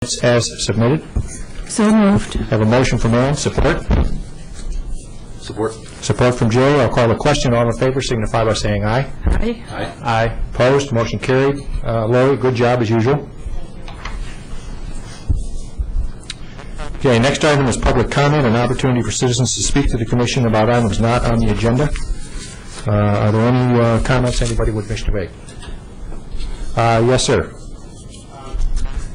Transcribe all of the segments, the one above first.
as submitted. So moved. Have a motion from Ann. Support? Support. Support from Jay. I'll call the question. All in favor signify by saying aye. Aye. Aye. Aye. Opposed? Motion carried. Lori, good job as usual. Okay, next item is public comment, an opportunity for citizens to speak to the commission about items not on the agenda. Are there any comments anybody would wish to make? Yes, sir.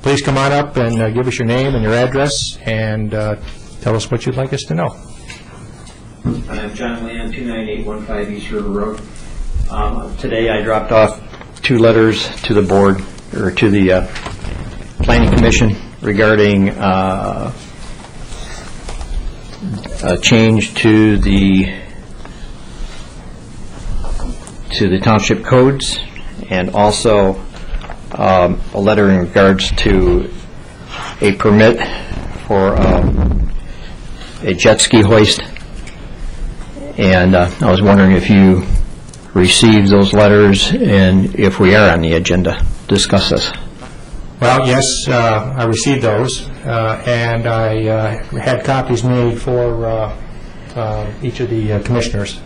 Please come on up and give us your name and your address and tell us what you'd like us to know. I'm John Land, 29815 East River Road. Today I dropped off 2 letters to the board, or to the Planning Commission, regarding a change to the township codes, and also a letter in regards to a permit for a jet ski hoist. And I was wondering if you received those letters and if we are on the agenda to discuss this. Well, yes, I received those, and I had copies made for each of the commissioners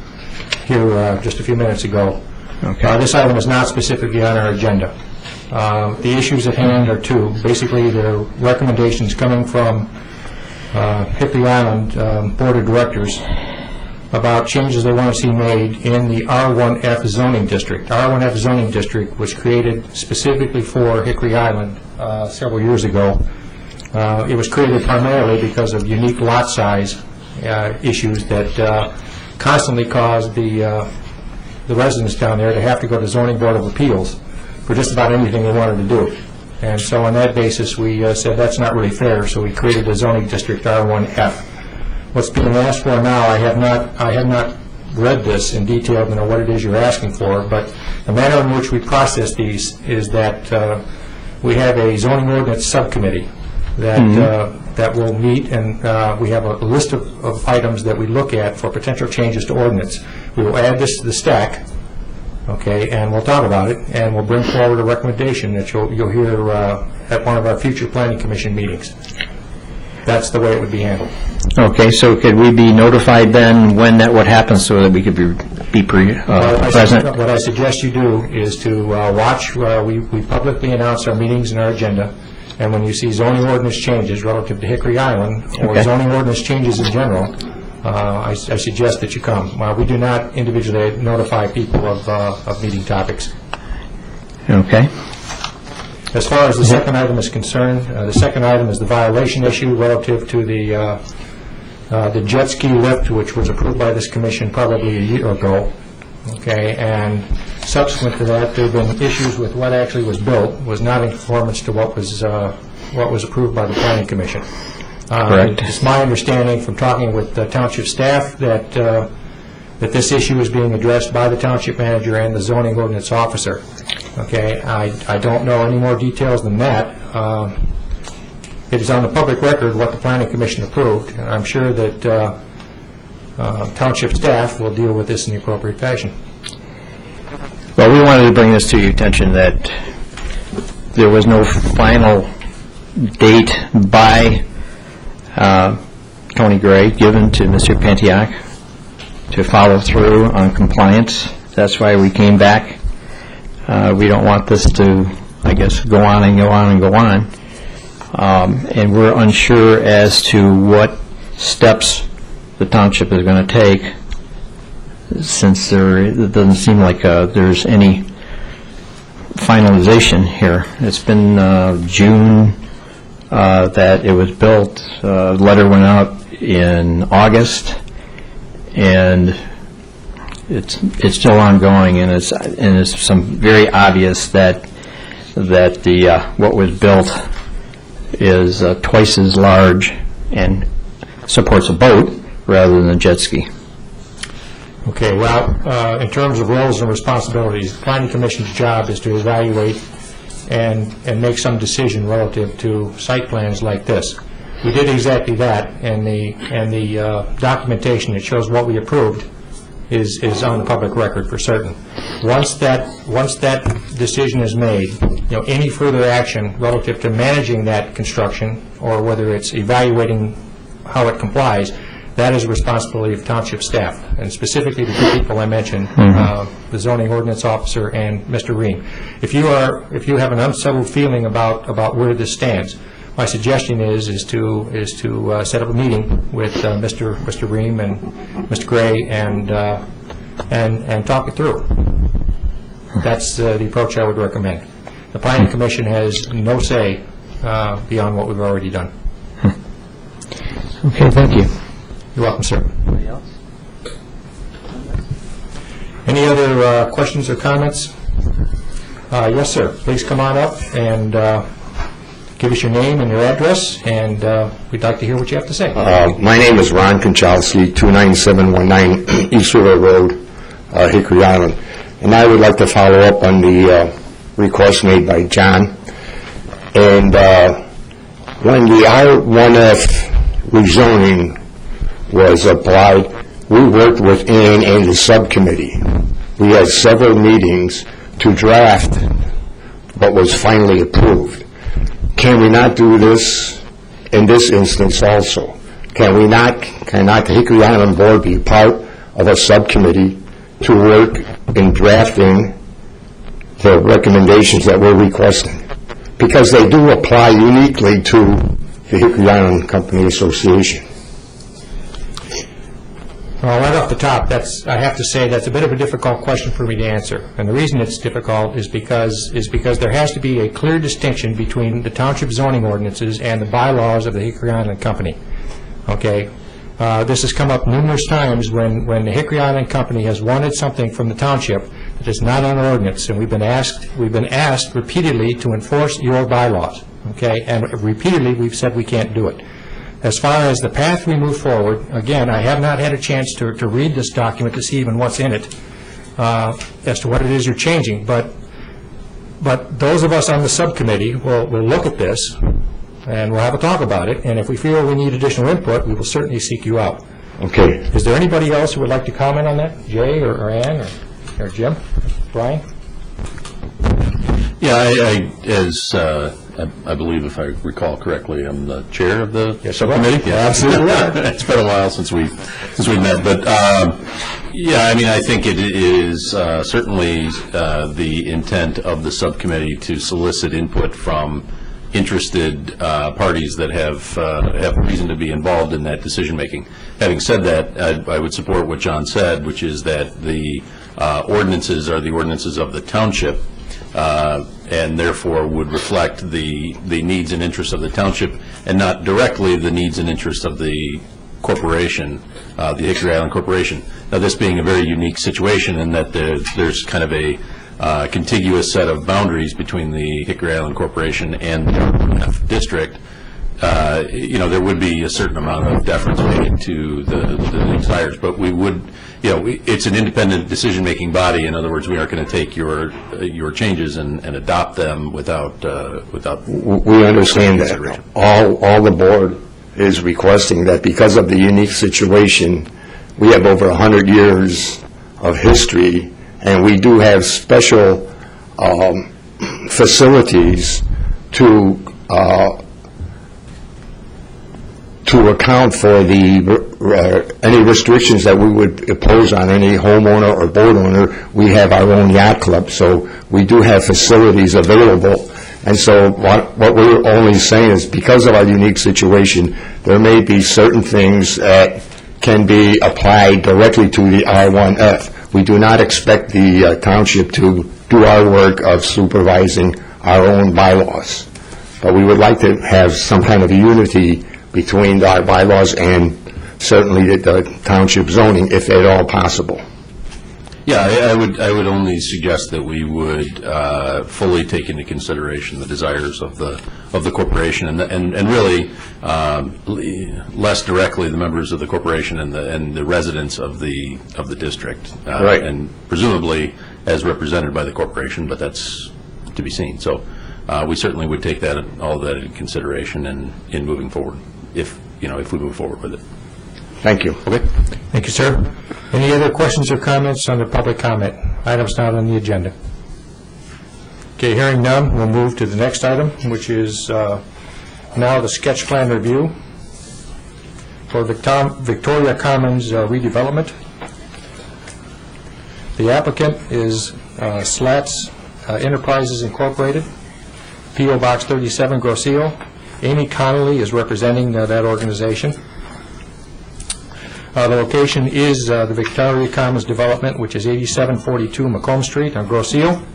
here just a few minutes ago. Okay. This item is not specifically on our agenda. The issues at hand are 2. Basically, there are recommendations coming from Hickory Island Board of Directors about changes they want to see made in the R1F zoning district. R1F zoning district was created specifically for Hickory Island several years ago. It was created primarily because of unique lot size issues that constantly caused the residents down there to have to go to Zoning Board of Appeals for just about anything they wanted to do. And so on that basis, we said that's not really fair, so we created a zoning district, R1F. What's being asked for now, I have not read this in detail to know what it is you're asking for, but the manner in which we process these is that we have a zoning ordinance subcommittee that will meet, and we have a list of items that we look at for potential changes to ordinance. We will add this to the stack, okay, and we'll talk about it, and we'll bring forward a recommendation that you'll hear at one of our future Planning Commission meetings. That's the way it would be handled. Okay, so could we be notified then when that would happen so that we could be present? What I suggest you do is to watch. We publicly announce our meetings and our agenda, and when you see zoning ordinance changes relative to Hickory Island or Okay. zoning ordinance changes in general, I suggest that you come. We do not individually notify people of meeting topics. Okay. As far as the second item is concerned, the second item is the violation issue relative to the jet ski lift, which was approved by this commission probably a year ago. Okay, and subsequent to that, there have been issues with what actually was built, was not in conformance to what was approved by the Planning Commission. Correct. It's my understanding from talking with the township staff that this issue is being addressed by the township manager and the zoning ordinance officer. Okay, I don't know any more details than that. It is on the public record what the Planning Commission approved, and I'm sure that township staff will deal with this in the appropriate fashion. Well, we wanted to bring this to your attention that there was no final date by Tony Gray given to Mr. Pantiak to follow through on compliance. That's why we came back. We don't want this to, I guess, go on and go on and go on. And we're unsure as to what steps the township is going to take, since it doesn't seem like there's any finalization here. It's been June that it was built. The letter went out in August, and it's still ongoing, and it's some very obvious that the what was built is twice as large and supports a boat rather than a jet ski. Okay, well, in terms of roles and responsibilities, the Planning Commission's job is to evaluate and make some decision relative to site plans like this. We did exactly that, and the documentation that shows what we approved is on the public record for certain. Once that decision is made, any further action relative to managing that construction, or whether it's evaluating how it complies, that is a responsibility of township staff, and specifically the two people I mentioned, the zoning ordinance officer and Mr. Ream. If you have an unsettled feeling about where this stands, my suggestion is to set up a meeting with Mr. Ream and Mr. Gray and talk it through. That's the approach I would recommend. The Planning Commission has no say beyond what we've already done. Okay, thank you. You're welcome, sir. Any other questions or comments? Yes, sir. Please come on up and give us your name and your address, and we'd like to hear what you have to say. My name is Ron Konchalski, 29719 East River Road, Hickory Island. And I would like to follow up on the request made by John. And when the R1F rezoning was applied, we worked with Ann and the subcommittee. We had several meetings to draft what was finally approved. Can we not do this in this instance also? Cannot the Hickory Island Board be part of a subcommittee to work in drafting the recommendations that we're requesting? Because they do apply uniquely to the Hickory Island Company Association. Well, right off the top, I have to say that's a bit of a difficult question for me to answer. And the reason it's difficult is because there has to be a clear distinction between the township zoning ordinances and the bylaws of the Hickory Island Company. Okay? This has come up numerous times when the Hickory Island Company has wanted something from the township that is not on ordinance, and we've been asked repeatedly to enforce your bylaws. Okay? And repeatedly we've said we can't do it. As far as the path we move forward, again, I have not had a chance to read this document to see even what's in it as to what it is you're changing. But those of us on the subcommittee will look at this and we'll have a talk about it. And if we feel we need additional input, we will certainly seek you out. Okay. Is there anybody else who would like to comment on that? Jay or Ann or Jim? Brian? Yeah, I believe, if I recall correctly, I'm the chair of the subcommittee. Yeah, absolutely. It's been a while since we met, but yeah, I mean, I think it is certainly the intent of the subcommittee to solicit input from interested parties that have reason to be involved in that decision making. Having said that, I would support what John said, which is that the ordinances are the ordinances of the township, and therefore would reflect the needs and interests of the township, and not directly the needs and interests of the corporation, the Hickory Island Corporation. Now, this being a very unique situation in that there's kind of a contiguous set of boundaries between the Hickory Island Corporation and the R1F district, there would be a certain amount of deference made to the desires, but we would, it's an independent decision-making body. In other words, we aren't going to take your changes and adopt them without. We understand that. All the board is requesting that because of the unique situation, we have over 100 years of history, and we do have special facilities to account for any restrictions that we would impose on any homeowner or boat owner. We have our own yacht club, so we do have facilities available. And so what we're only saying is, because of our unique situation, there may be certain things that can be applied directly to the R1F. We do not expect the township to do our work of supervising our own bylaws, but we would like to have some kind of unity between our bylaws and certainly the township zoning, if at all possible. Yeah, I would only suggest that we would fully take into consideration the desires of the corporation and really less directly the members of the corporation and the residents of the district, right. And presumably as represented by the corporation, but that's to be seen. So we certainly would take all of that into consideration in moving forward, if we move forward with it. Thank you. Okay. Thank you, sir. Any other questions or comments on the public comment? Items not on the agenda. Okay, hearing none, we'll move to the next item, which is now the sketch plan review for Victoria Commons redevelopment. The applicant is Slats Enterprises Incorporated, P.O. Box 37, Groseal. Amy Connolly is representing that organization. The location is the Victoria Commons development, which is 8742 Macomb Street on Groseal.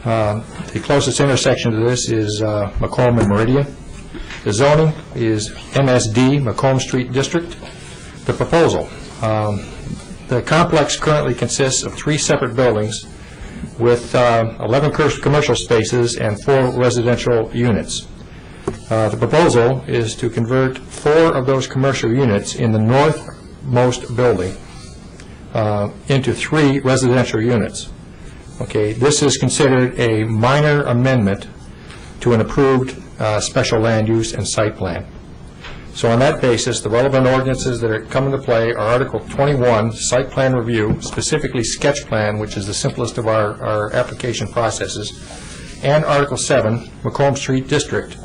The closest intersection to this is Macomb and Meridian. The zoning is MSD, Macomb Street District. The proposal. The complex currently consists of 3 separate buildings with 11 commercial spaces and 4 residential units. The proposal is to convert 4 of those commercial units in the northmost building into 3 residential units. Okay, this is considered a minor amendment to an approved special land use and site plan. So on that basis, the relevant ordinances that are come into play are Article 21, Site Plan Review, specifically Sketch Plan, which is the simplest of our application processes, and Article 7, Macomb Street District,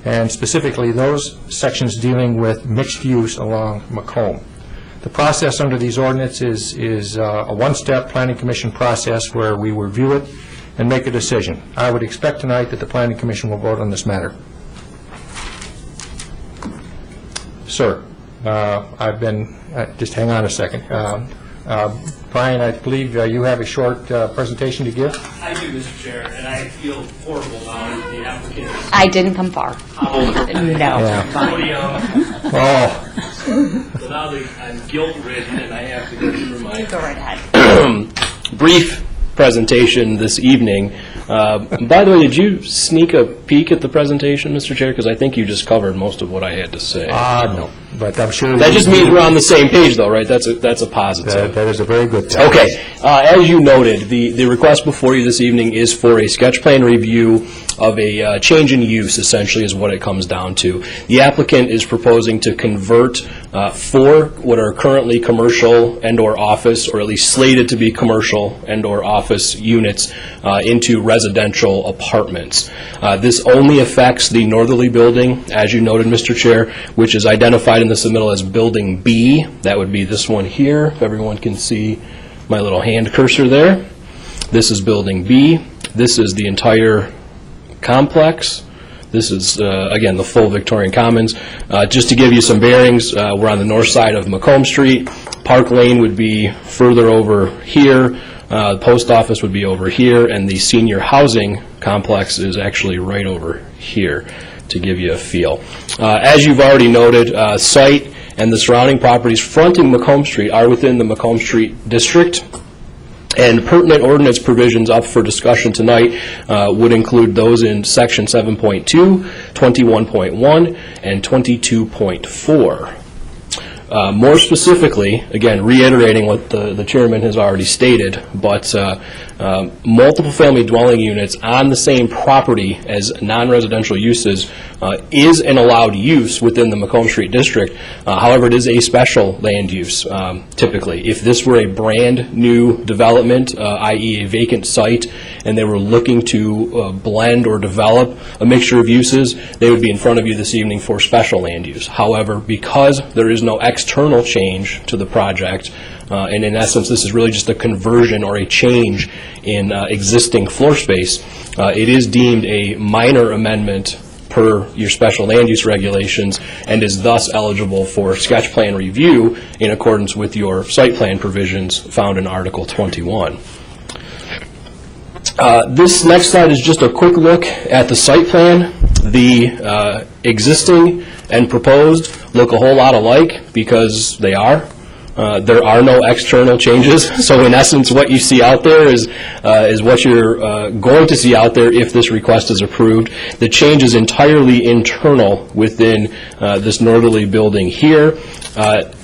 and specifically those sections dealing with mixed use along Macomb. The process under these ordinances is a one-step Planning Commission process where we review it and make a decision. I would expect tonight that the Planning Commission will vote on this matter. Sir, I've been, just hang on a second. Brian, I believe you have a short presentation to give. I do, Mr. Chair, and I feel horrible now that the applicant is I didn't come far. No. Yeah. podium. Oh, So now I'm guilt-ridden and I have to go through my Go right ahead. brief presentation this evening. By the way, did you sneak a peek at the presentation, Mr. Chair? Because I think you just covered most of what I had to say. no, but I'm sure That just means we're on the same page, though, right? That's a positive. that is a very good thing. Okay. As you noted, the request before you this evening is for a sketch plan review of a change in use, essentially, is what it comes down to. The applicant is proposing to convert 4 what are currently commercial and/or office, or at least slated to be commercial and/or office units, into residential apartments. This only affects the northerly building, as you noted, Mr. Chair, which is identified in the submittal as Building B. That would be this one here, if everyone can see my little hand cursor there. This is Building B. This is the entire complex. This is, again, the full Victorian Commons. Just to give you some bearings, we're on the north side of Macomb Street. Park Lane would be further over here. The post office would be over here, and the senior housing complex is actually right over here, to give you a feel. As you've already noted, site and the surrounding properties fronting Macomb Street are within the Macomb Street district. And pertinent ordinance provisions up for discussion tonight would include those in Section 7.2, 21.1, and 22.4. More specifically, again, reiterating what the chairman has already stated, but multiple family dwelling units on the same property as non-residential uses is an allowed use within the Macomb Street district. However, it is a special land use, typically. If this were a brand-new development, i.e. a vacant site, and they were looking to blend or develop a mixture of uses, they would be in front of you this evening for special land use. However, because there is no external change to the project, and in essence this is really just a conversion or a change in existing floor space, it is deemed a minor amendment per your special land use regulations and is thus eligible for sketch plan review in accordance with your site plan provisions found in Article 21. This next slide is just a quick look at the site plan. The existing and proposed look a whole lot alike because they are. There are no external changes, so in essence what you see out there is what you're going to see out there if this request is approved. The change is entirely internal within this northerly building here.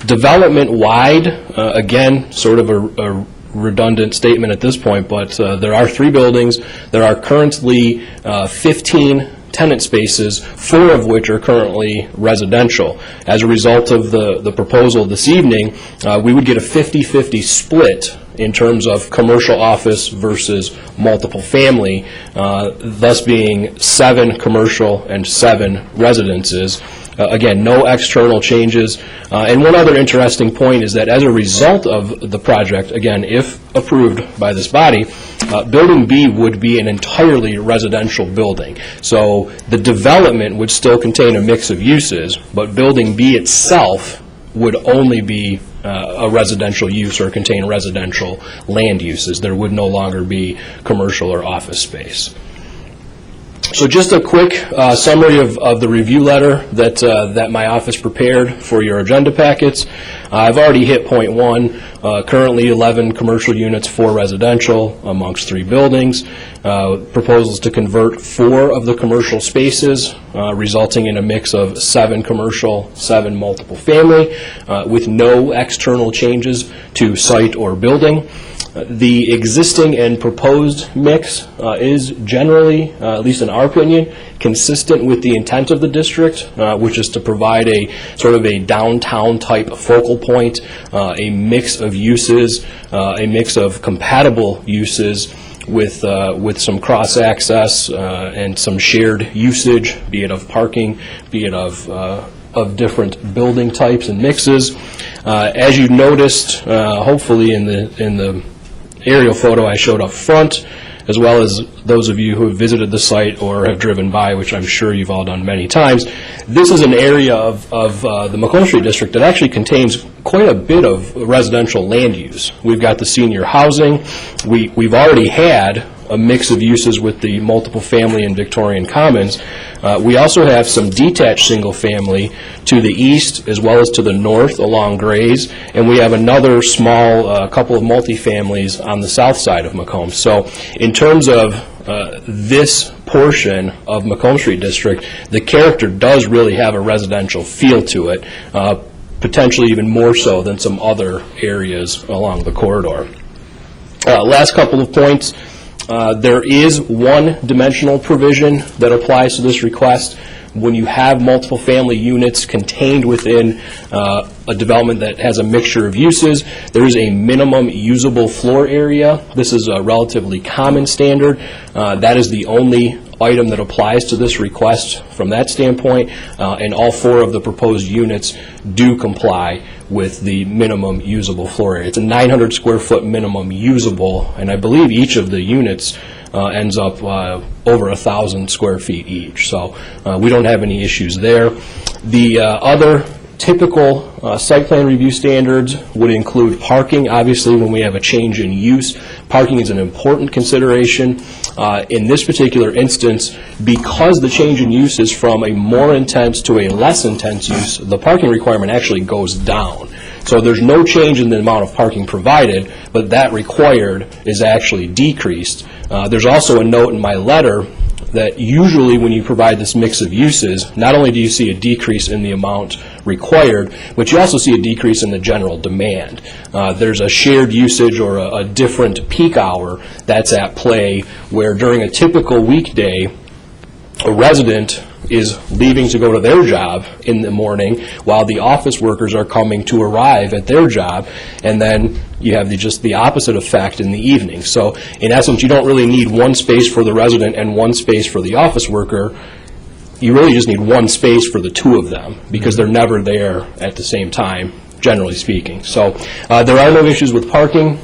Development-wide, again, sort of a redundant statement at this point, but there are 3 buildings. There are currently 15 tenant spaces, 4 of which are currently residential. As a result of the proposal this evening, we would get a 50-50 split in terms of commercial office versus multiple family, thus being 7 commercial and 7 residences. Again, no external changes. And one other interesting point is that as a result of the project, again, if approved by this body, Building B would be an entirely residential building. So the development would still contain a mix of uses, but Building B itself would only be a residential use or contain residential land uses. There would no longer be commercial or office space. So just a quick summary of the review letter that my office prepared for your agenda packets. I've already hit point 1. Currently 11 commercial units, 4 residential amongst 3 buildings. Proposals to convert 4 of the commercial spaces, resulting in a mix of 7 commercial, 7 multiple family, with no external changes to site or building. The existing and proposed mix is generally, at least in our opinion, consistent with the intent of the district, which is to provide a sort of a downtown type focal point, a mix of uses, a mix of compatible uses with some cross-access and some shared usage, be it of parking, be it of different building types and mixes. As you noticed, hopefully in the aerial photo I showed up front, as well as those of you who have visited the site or have driven by, which I'm sure you've all done many times, this is an area of the Macomb Street District that actually contains quite a bit of residential land use. We've got the senior housing. We've already had a mix of uses with the multiple family and Victorian Commons. We also have some detached single family to the east as well as to the north along Grays, and we have another small couple of multifamilies on the south side of Macomb. So in terms of this portion of Macomb Street District, the character does really have a residential feel to it, potentially even more so than some other areas along the corridor. Last couple of points. There is one dimensional provision that applies to this request. When you have multiple family units contained within a development that has a mixture of uses, there is a minimum usable floor area. This is a relatively common standard. That is the only item that applies to this request from that standpoint, and all 4 of the proposed units do comply with the minimum usable floor area. It's a 900 square foot minimum usable, and I believe each of the units ends up over 1,000 square feet each. So we don't have any issues there. The other typical site plan review standards would include parking. Obviously, when we have a change in use, parking is an important consideration. In this particular instance, because the change in use is from a more intense to a less intense use, the parking requirement actually goes down. So there's no change in the amount of parking provided, but that required is actually decreased. There's also a note in my letter that usually when you provide this mix of uses, not only do you see a decrease in the amount required, but you also see a decrease in the general demand. There's a shared usage or a different peak hour that's at play, where during a typical weekday, a resident is leaving to go to their job in the morning while the office workers are coming to arrive at their job, and then you have just the opposite effect in the evening. So in essence, you don't really need one space for the resident and one space for the office worker. You really just need one space for the 2 of them, because they're never there at the same time, generally speaking. So there are no issues with parking.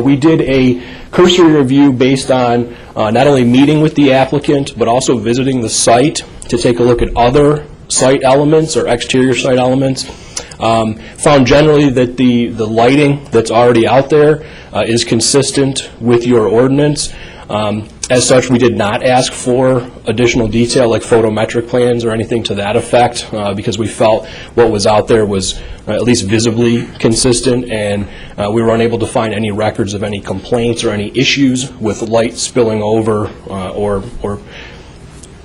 We did a cursory review based on not only meeting with the applicant, but also visiting the site to take a look at other site elements or exterior site elements. Found generally that the lighting that's already out there is consistent with your ordinance. As such, we did not ask for additional detail like photometric plans or anything to that effect, because we felt what was out there was at least visibly consistent, and we were unable to find any records of any complaints or any issues with light spilling over or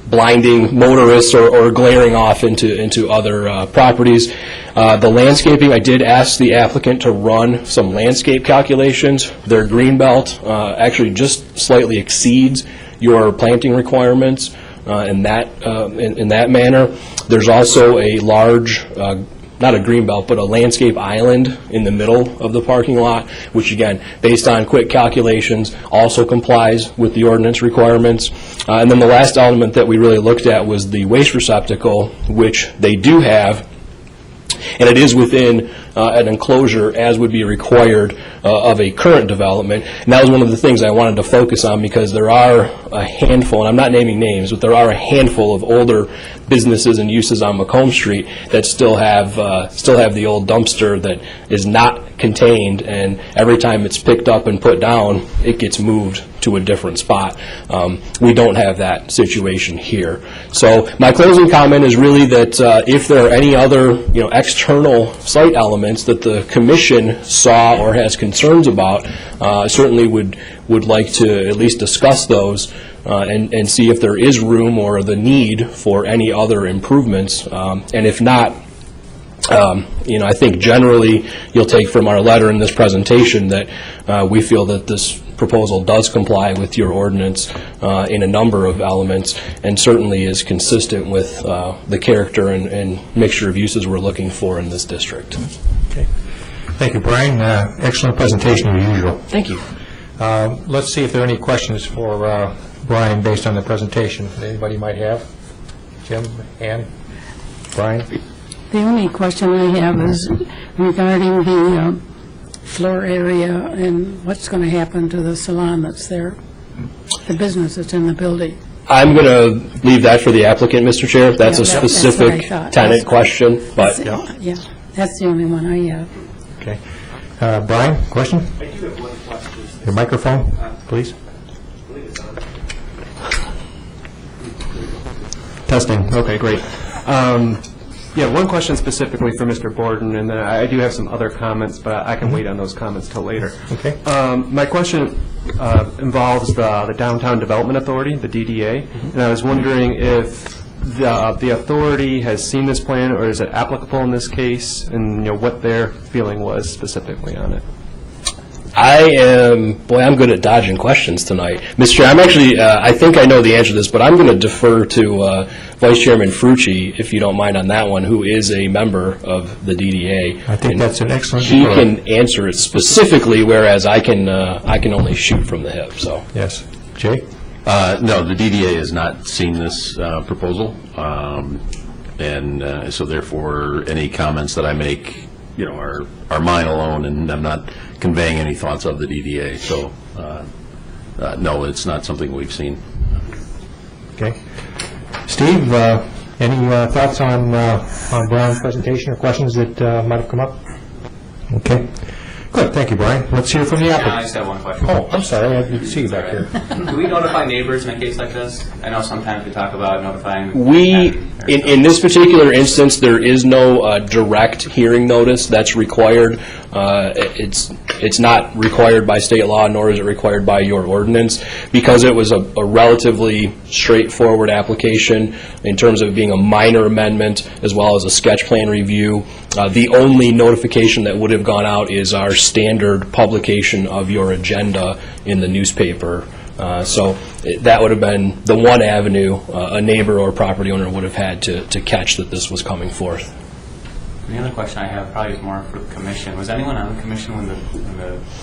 blinding motorists or glaring off into other properties. The landscaping, I did ask the applicant to run some landscape calculations. Their green belt actually just slightly exceeds your planting requirements. in that manner. There's also a large, not a green belt, but a landscape island in the middle of the parking lot, which again, based on quick calculations, also complies with the ordinance requirements. And then the last element that we really looked at was the waste receptacle, which they do have, and it is within an enclosure as would be required of a current development. And that was one of the things I wanted to focus on, because there are a handful, and I'm not naming names, but there are a handful of older businesses and uses on Macomb Street that still have the old dumpster that is not contained, and every time it's picked up and put down, it gets moved to a different spot. We don't have that situation here. So my closing comment is really that if there are any other external site elements that the commission saw or has concerns about, I certainly would like to at least discuss those and see if there is room or the need for any other improvements. And if not, I think generally you'll take from our letter in this presentation that we feel that this proposal does comply with your ordinance in a number of elements, and certainly is consistent with the character and mixture of uses we're looking for in this district. Okay. Thank you, Brian. Excellent presentation as usual. Thank you. Let's see if there are any questions for Brian based on the presentation that anybody might have. Jim, Ann, Brian? The only question I have is regarding the floor area and what's going to happen to the salon that's there, the business that's in the building. I'm going to leave that for the applicant, Mr. Chair. That's a Yeah, that's specific what I thought. tenant question, but Yeah, that's the only one I have. Okay. Brian, question? I do have one question. Your microphone, please. Testing. Okay, great. Yeah, one question specifically for Mr. Borden, and then I do have some other comments, but I can wait on those comments till later. Okay. My question involves the Downtown Development Authority, the DDA, and I was wondering if the authority has seen this plan, or is it applicable in this case, and what their feeling was specifically on it. I'm good at dodging questions tonight. Mr. Chair, I'm actually, I think I know the answer to this, but I'm going to defer to Vice Chairman Frucci, if you don't mind on that one, who is a member of the DDA. I think And that's an excellent he approach. can answer it specifically, whereas I can only shoot from the hip, so. Yes. Jay? No, the DDA has not seen this proposal, and so therefore, any comments that I make, are mine alone, and I'm not conveying any thoughts of the DDA. So, no, it's not something we've seen. Okay. Steve, any thoughts on Brian's presentation or questions that might have come up? Okay. Good, thank you, Brian. Let's hear from the I applicant. just have one question. Oh, I'm sorry, I didn't see you back here. Do we notify neighbors in a case like this? I know sometimes we talk about notifying. In this particular instance, there is no direct hearing notice that's required. It's not required by state law, nor is it required by your ordinance. Because it was a relatively straightforward application in terms of it being a minor amendment as well as a sketch plan review, the only notification that would have gone out is our standard publication of your agenda in the newspaper. So that would have been the one avenue a neighbor or property owner would have had to catch that this was coming forth. The other question I have probably is more for the commission. Was anyone on the commission when the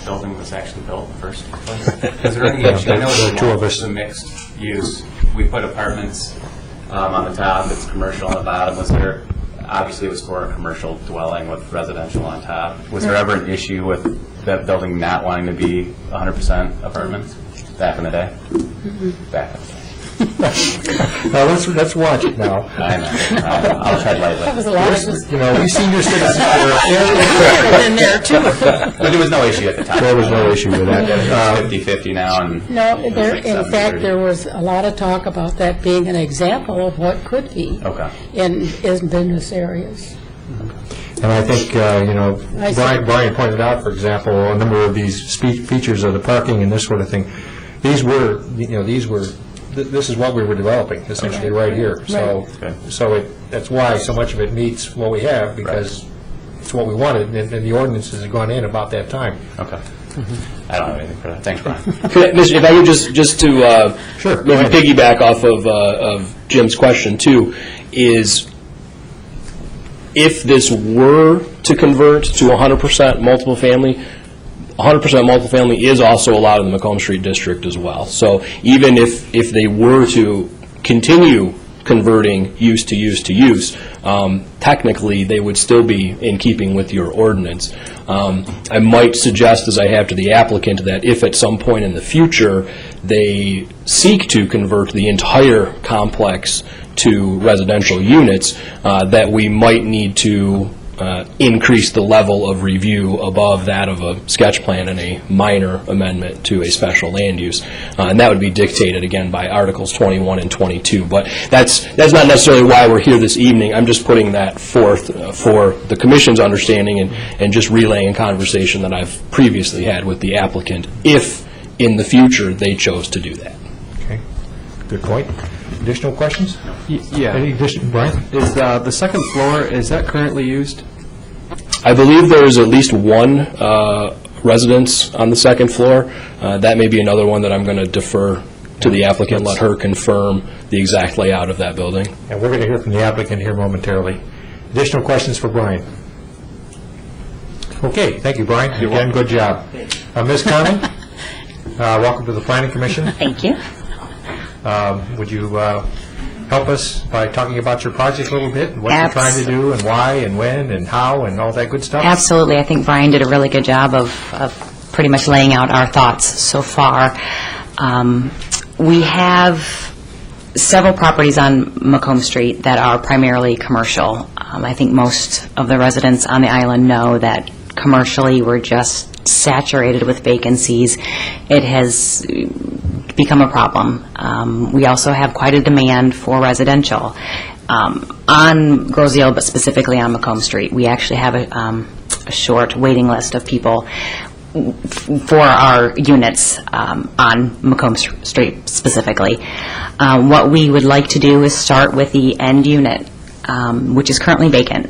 building was actually built in the first place? Is there any issue? I know there are two of us. it's a mixed use. We put apartments on the top, it's commercial on the bottom. Was there, obviously it was for a commercial dwelling with residential on top. Was there ever an issue with that building not wanting to be 100% apartments back in the day? Back in the day. Let's watch it now. I know. I'll tread lightly. That was a lot of We senior citizens in there, too. But there was no issue at the time. there was no issue with that. It's 50-50 now, and No, in 70-30. fact, there was a lot of talk about that being an example of what could be Okay. in business areas. And I think, I see. Brian pointed out, for example, a number of these features of the parking and this sort of thing. This is what we were developing, essentially, right here. So, that's why so much of it meets what we have, because it's what we wanted, and the ordinances have gone in about that time. Okay. I don't have anything for that. Thanks, Brian. If I could just to Sure, go maybe ahead. piggyback off of Jim's question too, is if this were to convert to 100% multiple family, 100% multiple family is also allowed in the Macomb Street District as well. So even if they were to continue converting use to use to use, technically, they would still be in keeping with your ordinance. I might suggest, as I have to the applicant, that if at some point in the future they seek to convert the entire complex to residential units, that we might need to increase the level of review above that of a sketch plan and a minor amendment to a special land use. And that would be dictated, again, by Articles 21 and 22. But that's not necessarily why we're here this evening. I'm just putting that forth for the Commission's understanding and just relaying a conversation that I've previously had with the applicant, if in the future they chose to do that. Okay, good point. Additional questions? Yeah. Any additional, Brian? Is the second floor, is that currently used? I believe there is at least one residence on the second floor. That may be another one that I'm going to defer to the applicant, let her confirm the exact layout of that building. And we're going to hear from the applicant here momentarily. Additional questions for Brian? Okay, thank you, Brian. Again, good job. Ms. Conley, welcome to the Planning Commission. Thank you. Would you help us by talking about your project a little bit, and what you're trying to do, and why, and when, and how, and all that good stuff? Absolutely. I think Brian did a really good job of pretty much laying out our thoughts so far. We have several properties on Macomb Street that are primarily commercial. I think most of the residents on the island know that commercially we're just saturated with vacancies. It has become a problem. We also have quite a demand for residential. On Groseal, but specifically on Macomb Street, we actually have a short waiting list of people for our units on Macomb Street specifically. What we would like to do is start with the end unit, which is currently vacant.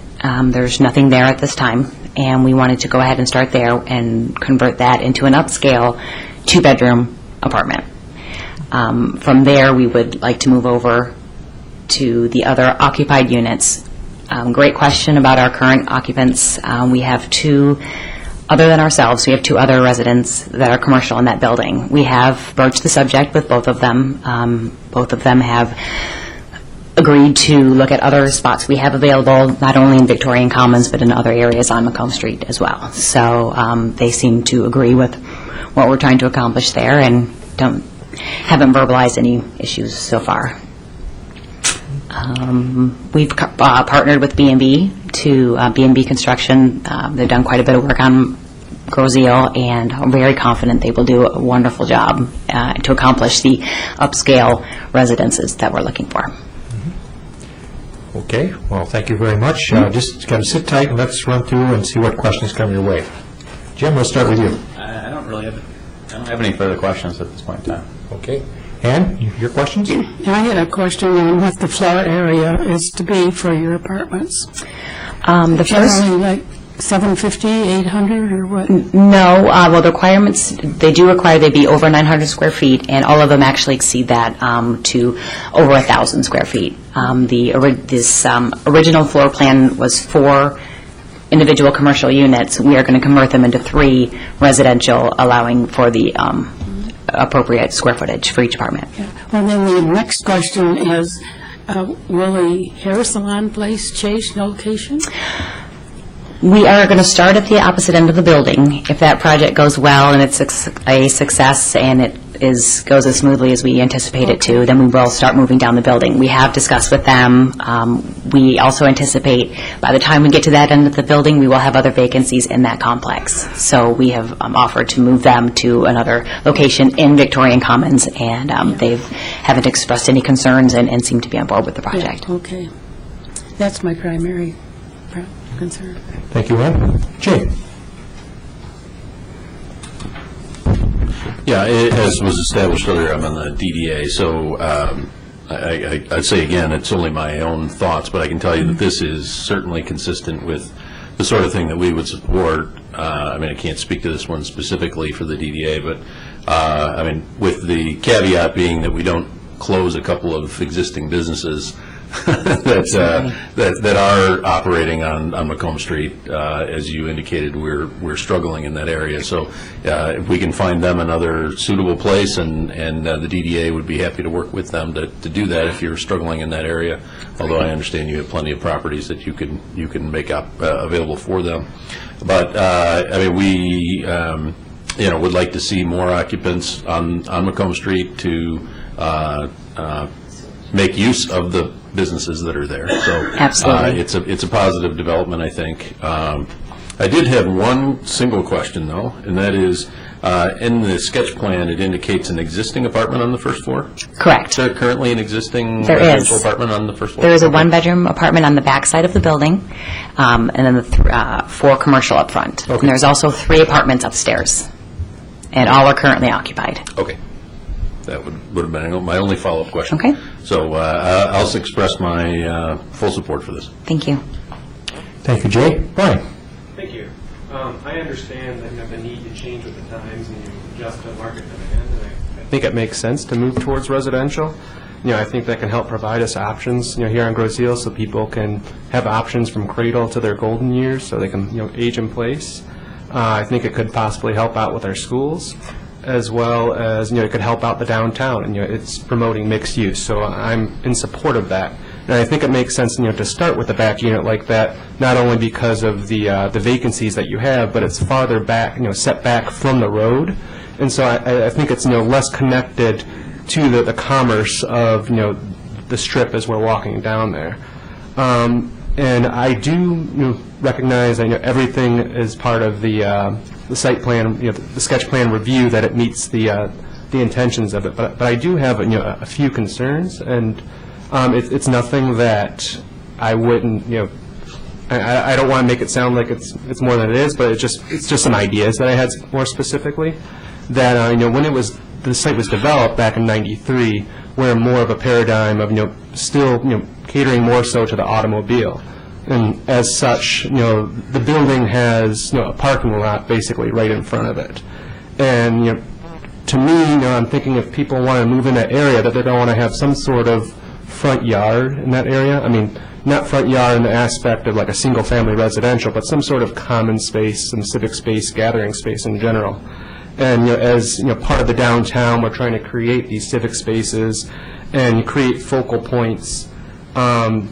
There's nothing there at this time, and we wanted to go ahead and start there and convert that into an upscale 2-bedroom apartment. From there, we would like to move over to the other occupied units. Great question about our current occupants. We have two, other than ourselves, we have two other residents that are commercial in that building. We have broached the subject with both of them. Both of them have agreed to look at other spots we have available, not only in Victorian Commons, but in other areas on Macomb Street as well. So they seem to agree with what we're trying to accomplish there and haven't verbalized any issues so far. We've partnered with B&B to B&B Construction. They've done quite a bit of work on Groseal, and I'm very confident they will do a wonderful job to accomplish the upscale residences that we're looking for. Okay, well, thank you very much. Just kind of sit tight and let's run through and see what questions come your way. Jim, we'll start with you. I don't have any further questions at this point in time. Okay. Ann, your questions? I had a question on what the floor area is to be for your apartments. The first, Generally like 750, 800, or what? no, well, the requirements, they do require they be over 900 square feet, and all of them actually exceed that to over 1,000 square feet. This original floor plan was 4 individual commercial units. We are going to convert them into 3 residential, allowing for the appropriate square footage for each apartment. Well, then the next question is, will the hair salon place change location? We are going to start at the opposite end of the building. If that project goes well and it's a success and it goes as smoothly as we anticipate it to, then we will start moving down the building. We have discussed with them. We also anticipate by the time we get to that end of the building, we will have other vacancies in that complex. So we have offered to move them to another location in Victorian Commons, and they haven't expressed any concerns and seem to be on board with the project. Yeah, okay. That's my primary concern. Thank you, Ann. Jay? Yeah, as was established earlier, I'm on the DDA, so I'd say again, it's only my own thoughts, but I can tell you that this is certainly consistent with the sort of thing that we would support. I mean, I can't speak to this one specifically for the DDA, but, I mean, with the caveat being that we don't close a couple of existing businesses that are operating on Macomb Street. As you indicated, we're struggling in that area. So if we can find them another suitable place, and the DDA would be happy to work with them to do that if you're struggling in that area. Although I understand you have plenty of properties that you can make up available for them. But I mean, we would like to see more occupants on Macomb Street to make use of the businesses that are there. So Absolutely. It's a positive development, I think. I did have one single question, though, and that is, in the sketch plan, it indicates an existing apartment on the first floor? Correct. Is there currently an existing There residential is. apartment on the first floor? There is a one-bedroom apartment on the back side of the building, and then the 4 commercial up front. Okay. And there's also 3 apartments upstairs, and all are currently occupied. Okay. That would have been my only follow-up question. Okay. So I'll express my full support for this. Thank you. Thank you, Jay. Brian? Thank you. I understand that you have the need to change with the times and you adjust to market demand, and I think it makes sense to move towards residential. I think that can help provide us options, here on Grosse Ile, so people can have options from cradle to their golden years, so they can, age in place. I think it could possibly help out with our schools, as well as, it could help out the downtown, and, it's promoting mixed use, so I'm in support of that. And I think it makes sense, to start with a back unit like that, not only because of the vacancies that you have, but it's farther back, set back from the road, and so I think it's, less connected to the commerce of, the strip as we're walking down there. And I do recognize that everything is part of the site plan, the sketch plan review, that it meets the intentions of it. But I do have a few concerns, and it's nothing that I wouldn't I don't want to make it sound like it's more than it is, but it's just some ideas that I had more specifically. That when the site was developed back in '93, we're more of a paradigm of still catering more so to the automobile. And as such, the building has, a parking lot basically right in front of it. And, to me, I'm thinking if people want to move in that area, that they don't want to have some sort of front yard in that area. I mean, not front yard in the aspect of like a single-family residential, but some sort of common space, some civic space, gathering space in general. And, as, part of the downtown, we're trying to create these civic spaces and create focal points. And,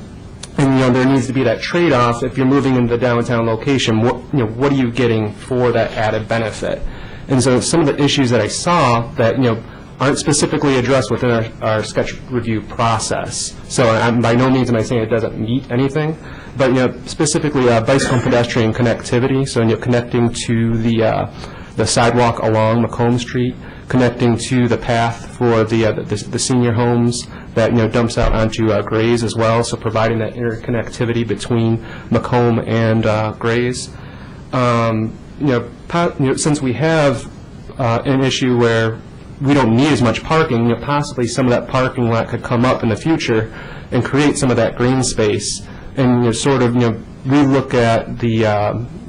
there needs to be that trade-off. If you're moving into the downtown location, what are you getting for that added benefit? And so some of the issues that I saw that, aren't specifically addressed within our sketch review process. So by no means am I saying it doesn't meet anything, but, specifically bicycle and pedestrian connectivity, so, connecting to the sidewalk along Macomb Street, connecting to the path for the senior homes that dumps out onto Grays as well, so providing that interconnectivity between Macomb and Grays. Since we have an issue where we don't need as much parking, possibly some of that parking lot could come up in the future and create some of that green space, and sort of relook at the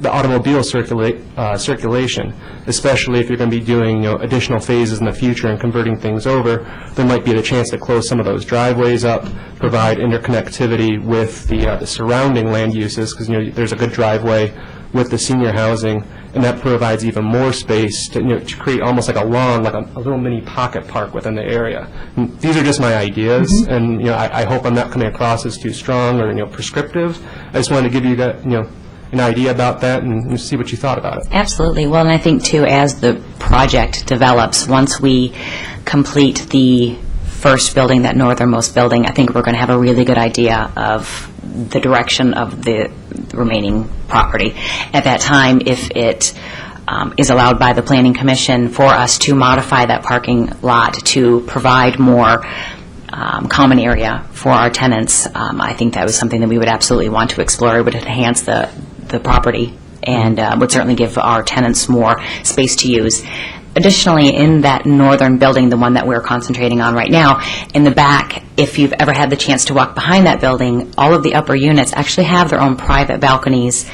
automobile circulation, especially if you're going to be doing additional phases in the future and converting things over. There might be the chance to close some of those driveways up, provide interconnectivity with the surrounding land uses, because there's a good driveway with the senior housing, and that provides even more space to create almost like a lawn, like a little mini pocket park within the area. And these are just my ideas, and I hope I'm not coming across as too strong or prescriptive. I just wanted to give you an idea about that and see what you thought about it. Absolutely. Well, and I think, too, as the project develops, once we complete the first building, that northernmost building, I think we're going to have a really good idea of the direction of the remaining property. At that time, if it is allowed by the Planning Commission for us to modify that parking lot to provide more common area for our tenants, I think that was something that we would absolutely want to explore. It would enhance the property and would certainly give our tenants more space to use. Additionally, in that northern building, the one that we're concentrating on right now, in the back, if you've ever had the chance to walk behind that building, all of the upper units actually have their own private balconies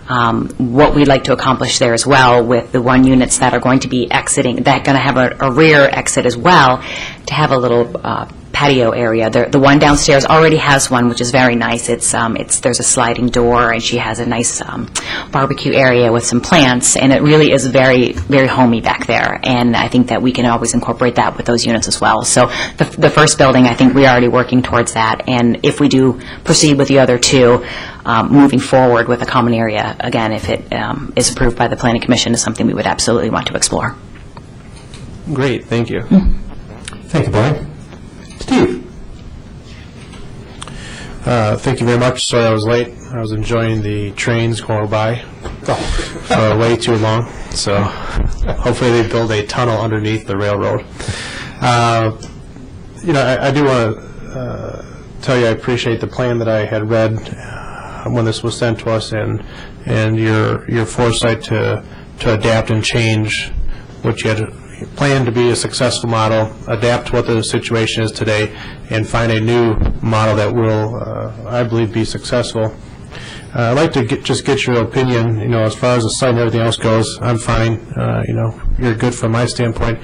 what we'd like to accomplish there as well with the one units that are going to be exiting, that going to have a rear exit as well, to have a little patio area. The one downstairs already has one, which is very nice. There's a sliding door, and she has a nice barbecue area with some plants, and it really is very, very homey back there. And I think that we can always incorporate that with those units as well. So the first building, I think we're already working towards that. And if we do proceed with the other two, moving forward with a common area, again, if it is approved by the Planning Commission, is something we would absolutely want to explore. Great, thank you. Thank you, Brian. Steve? Thank you very much. Sorry I was late. I was enjoying the trains going by for way too long. So hopefully they build a tunnel underneath the railroad. I do want to tell you I appreciate the plan that I had read when this was sent to us, and your foresight to adapt and change what you had planned to be a successful model, adapt to what the situation is today, and find a new model that will, I believe, be successful. I'd like to just get your opinion, as far as the site and everything else goes. I'm fine. You're good from my standpoint.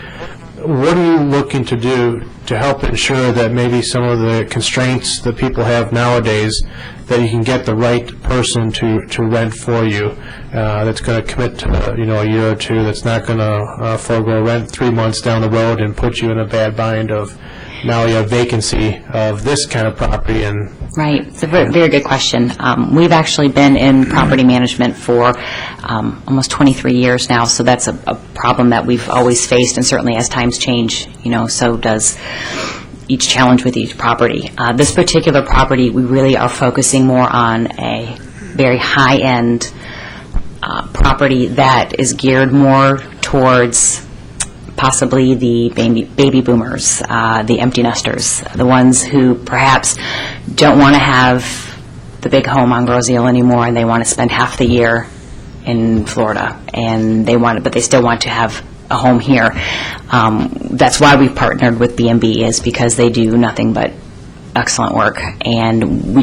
What are you looking to do to help ensure that maybe some of the constraints that people have nowadays, that you can get the right person to rent for you, that's going to commit to a year or two, that's not going to forego rent 3 months down the road and put you in a bad bind of now you have vacancy of this kind of property? And Right. It's a very good question. We've actually been in property management for almost 23 years now, so that's a problem that we've always faced, and certainly as times change, so does each challenge with each property. This particular property, we really are focusing more on a very high-end property that is geared more towards possibly the baby boomers, the empty nesters, the ones who perhaps don't want to have the big home on Grosse-Ile anymore, and they want to spend half the year in Florida, and but they still want to have a home here. That's why we've partnered with B&B, is because they do nothing but excellent work, and we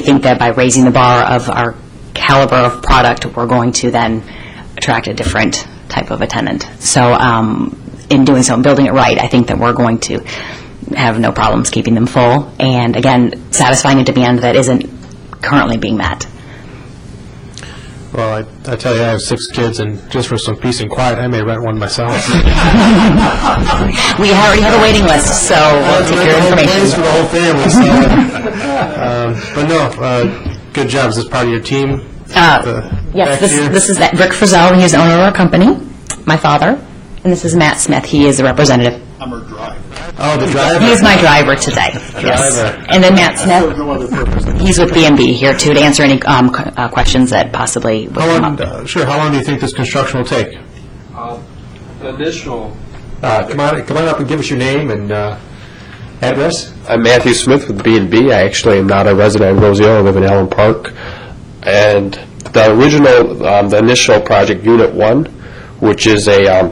think that by raising the bar of our caliber of product, we're going to then attract a different type of a tenant. So in doing so and building it right, I think that we're going to have no problems keeping them full, and again, satisfying a demand that isn't currently being met. well, I tell you, I have 6 kids, and just for some peace and quiet, I may rent one myself. We already have a waiting list, so we'll take your information. For the whole family. So, but no, good job. Is this part of your team? Yes, this is Rick Frizzell. He is the owner of our company, my father, and this is Matt Smith. He is the representative. I'm her driver. Oh, the driver. He is my driver today. Yes. And then Matt Smith, he's with B&B here too to answer any questions that possibly would come up. Sure. How long do you think this construction will take? The initial. Come on up and give us your name and address. I'm Matthew Smith with B&B. I actually am not a resident of Grosse-Ile. I live in Allen Park. And the original, the initial project, Unit 1, which is a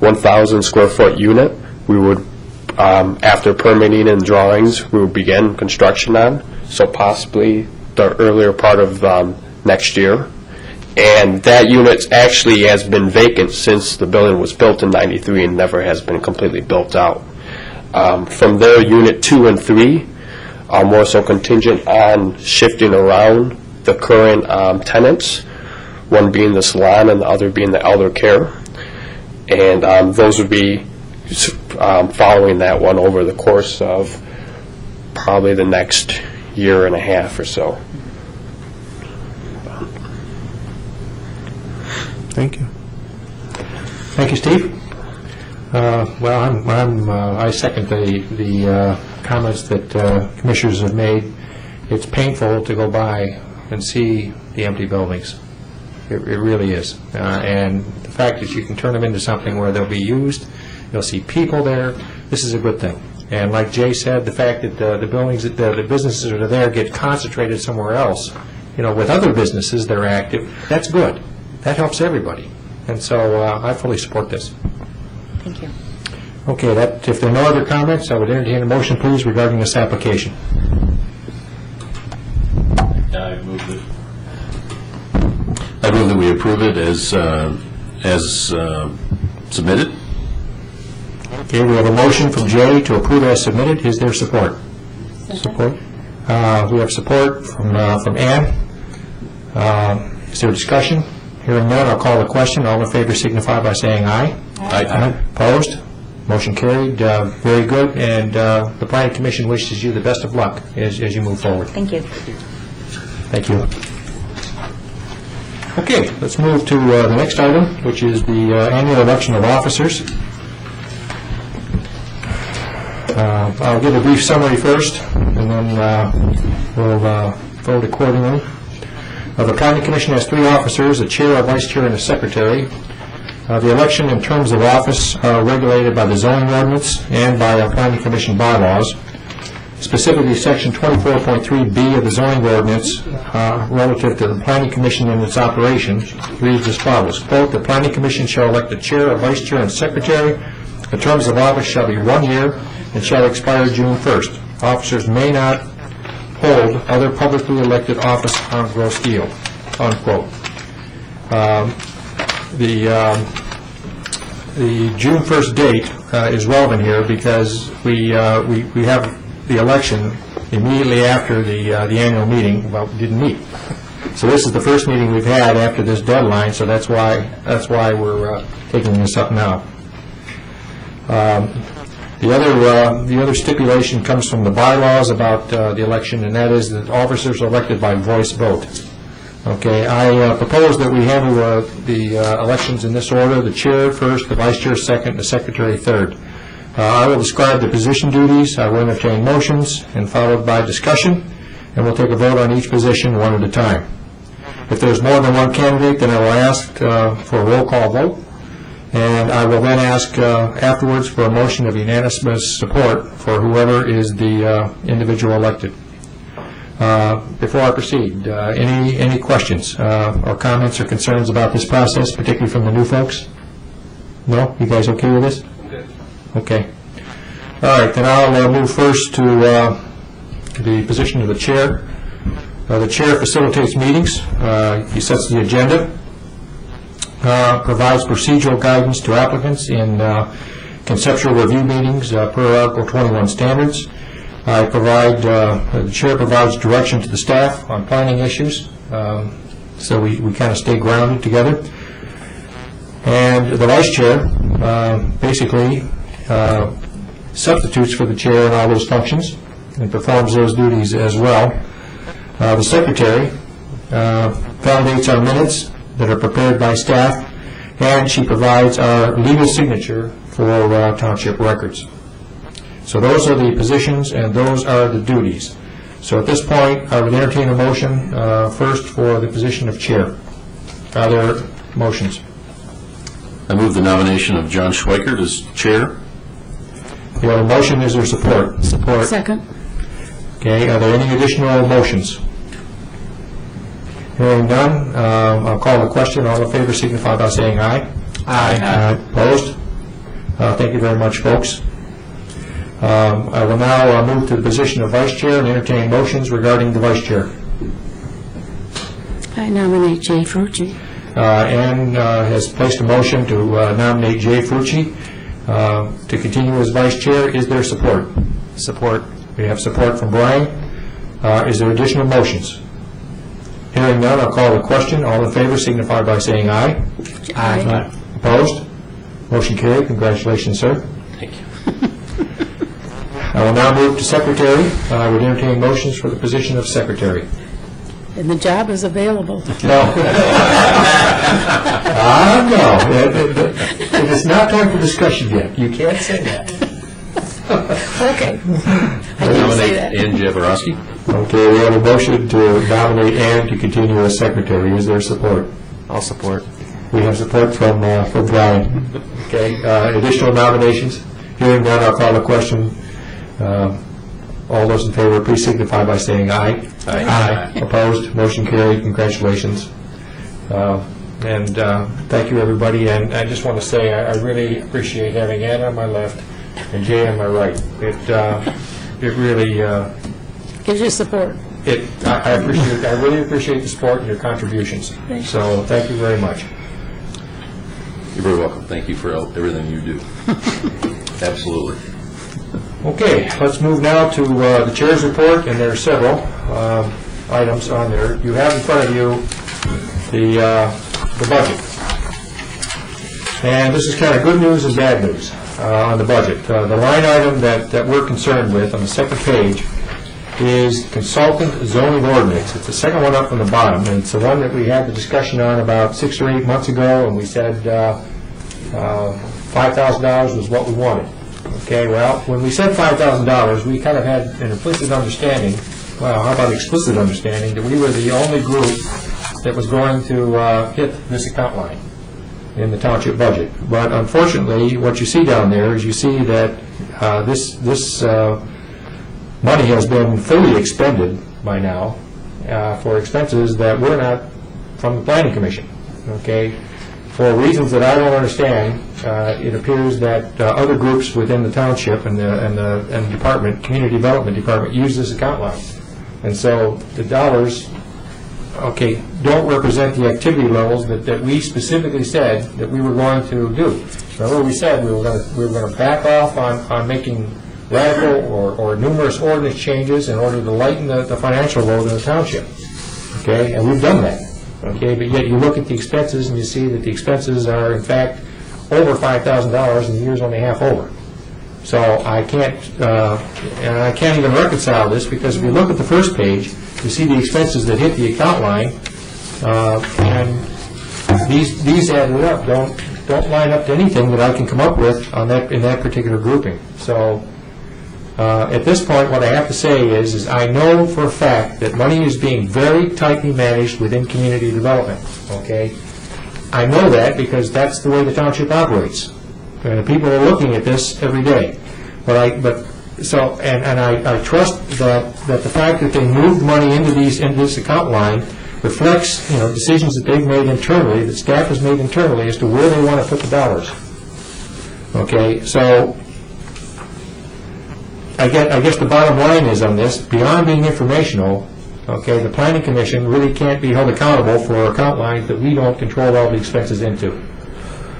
1,000 square foot unit, we would, after permitting and drawings, we would begin construction on, so possibly the earlier part of next year. And that unit actually has been vacant since the building was built in '93 and never has been completely built out. From there, Unit 2 and 3 are more so contingent on shifting around the current tenants, one being the salon and the other being the elder care. And those would be following that one over the course of probably the next year and a half or so. Thank you. Thank you, Steve. Well, I second the comments that commissioners have made. It's painful to go by and see the empty buildings. It really is. And the fact that you can turn them into something where they'll be used, you'll see people there, this is a good thing. And like Jay said, the fact that the buildings, the businesses that are there get concentrated somewhere else, with other businesses that are active, that's good. That helps everybody. And so I fully support this. Thank you. Okay, if there are no other comments, I would entertain a motion, please, regarding this application. I move I move that we approve it as submitted. Okay, we have a motion from Jay to approve as submitted. Is there support? Support. We have support from Ann. Is there discussion? Hearing none, I'll call the question. All in favor signify by saying aye. Aye. Opposed? Motion carried. Very good. And the Planning Commission wishes you the best of luck as you move forward. Thank you. Thank you. Okay, let's move to the next item, which is the annual election of officers. I'll give a brief summary first, and then we'll vote accordingly. The Planning Commission has 3 officers, a chair, a vice chair, and a secretary. The election and terms of office are regulated by the zoning ordinance and by our Planning Commission bylaws. Specifically, Section 24.3B of the zoning ordinance relative to the Planning Commission and its operations reads as follows. Quote, "The Planning Commission shall elect a chair, a vice chair, and secretary. The terms of office shall be 1 year and shall expire June 1st. Officers may not hold other publicly elected office on gross deal," unquote. The June 1st date is relevant here because we have the election immediately after the annual meeting. Well, we didn't meet. So this is the first meeting we've had after this deadline, so that's why we're taking this up now. The other stipulation comes from the bylaws about the election, and that is that officers are elected by voice vote. Okay, I propose that we handle the elections in this order: the chair first, the vice chair second, the secretary third. I will describe the position duties. I will entertain motions, and followed by discussion, and we'll take a vote on each position one at a time. If there's more than one candidate, then I will ask for a roll call vote. And I will then ask afterwards for a motion of unanimous support for whoever is the individual elected. Before I proceed, any questions or comments or concerns about this process, particularly from the new folks? No? You guys okay with this? Okay. All right, then I'll move first to the position of the chair. The chair facilitates meetings. He sets the agenda. Provides procedural guidance to applicants in conceptual review meetings per Article 21 standards. The chair provides direction to the staff on planning issues, so we kind of stay grounded together. And the vice chair basically substitutes for the chair in all those functions and performs those duties as well. The secretary validates our minutes that are prepared by staff, and she provides our legal signature for township records. So those are the positions, and those are the duties. So at this point, I would entertain a motion first for the position of chair. Are there motions? I move the nomination of John Schweikert as chair. You have a motion. Is there support? Support. Second. Okay. Are there any additional motions? Hearing none, I'll call the question. All in favor signify by saying aye. Aye. Opposed? Thank you very much, folks. I will now move to the position of vice chair and entertain motions regarding the vice chair. I nominate Jay Frucci. Ann has placed a motion to nominate Jay Frucci to continue as vice chair. Is there support? Support. We have support from Brian. Is there additional motions? Hearing none, I'll call the question. All in favor signify by saying aye. Aye. Opposed? Motion carried. Congratulations, sir. Thank you. I will now move to secretary. I would entertain motions for the position of secretary. And the job is available. No. No. It is not time for discussion yet. You can't say that. Okay. I didn't say that. Nominate Ann Jaworowski. Okay, we have a motion to nominate Ann to continue as secretary. Is there support? I'll support. We have support from Brian. Okay, additional nominations? Hearing none, I'll call the question. All those in favor, please signify by saying aye. Aye. Opposed? Motion carried. Congratulations. And thank you, everybody. And I just want to say I really appreciate having Ann on my left and Jay on my right. It really Gives you support. I really appreciate the support and your contributions. So thank you very much. You're very welcome. Thank you for everything you do. Absolutely. Okay, let's move now to the chair's report, and there are several items on there. You have in front of you the budget. And this is kind of good news and bad news on the budget. The line item that we're concerned with on the second page is consultant zoning ordinance. It's the second one up from the bottom, and it's the one that we had the discussion on about 6 or 8 months ago, and we said $5,000 was what we wanted. Okay, well, when we said $5,000, we kind of had an implicit understanding, well, how about explicit understanding, that we were the only group that was going to hit this account line in the township budget. But unfortunately, what you see down there is you see that this money has been fully expended by now for expenses that were not from the Planning Commission. Okay, for reasons that I don't understand, it appears that other groups within the township and the department, community development department, use this account line, and so the dollars, okay, don't represent the activity levels that we specifically said that we were going to do. Remember, we said we were going to back off on making radical or numerous ordinance changes in order to lighten the financial load in the township. Okay, and we've done that. Okay, but yet you look at the expenses and you see that the expenses are in fact over $5,000 and the year's only half over. So I can't, and I can't even reconcile this, because if you look at the first page, you see the expenses that hit the account line, and these added up don't line up to anything that I can come up with on that in that particular grouping. So at this point, what I have to say is I know for a fact that money is being very tightly managed within community development. Okay, I know that because that's the way the township operates. People are looking at this every day. But I trust that the fact that they moved money into this account line reflects, decisions that they've made internally, that staff has made internally as to where they want to put the dollars. Okay, so I guess the bottom line is on this, beyond being informational, okay, the Planning Commission really can't be held accountable for account lines that we don't control all the expenses into.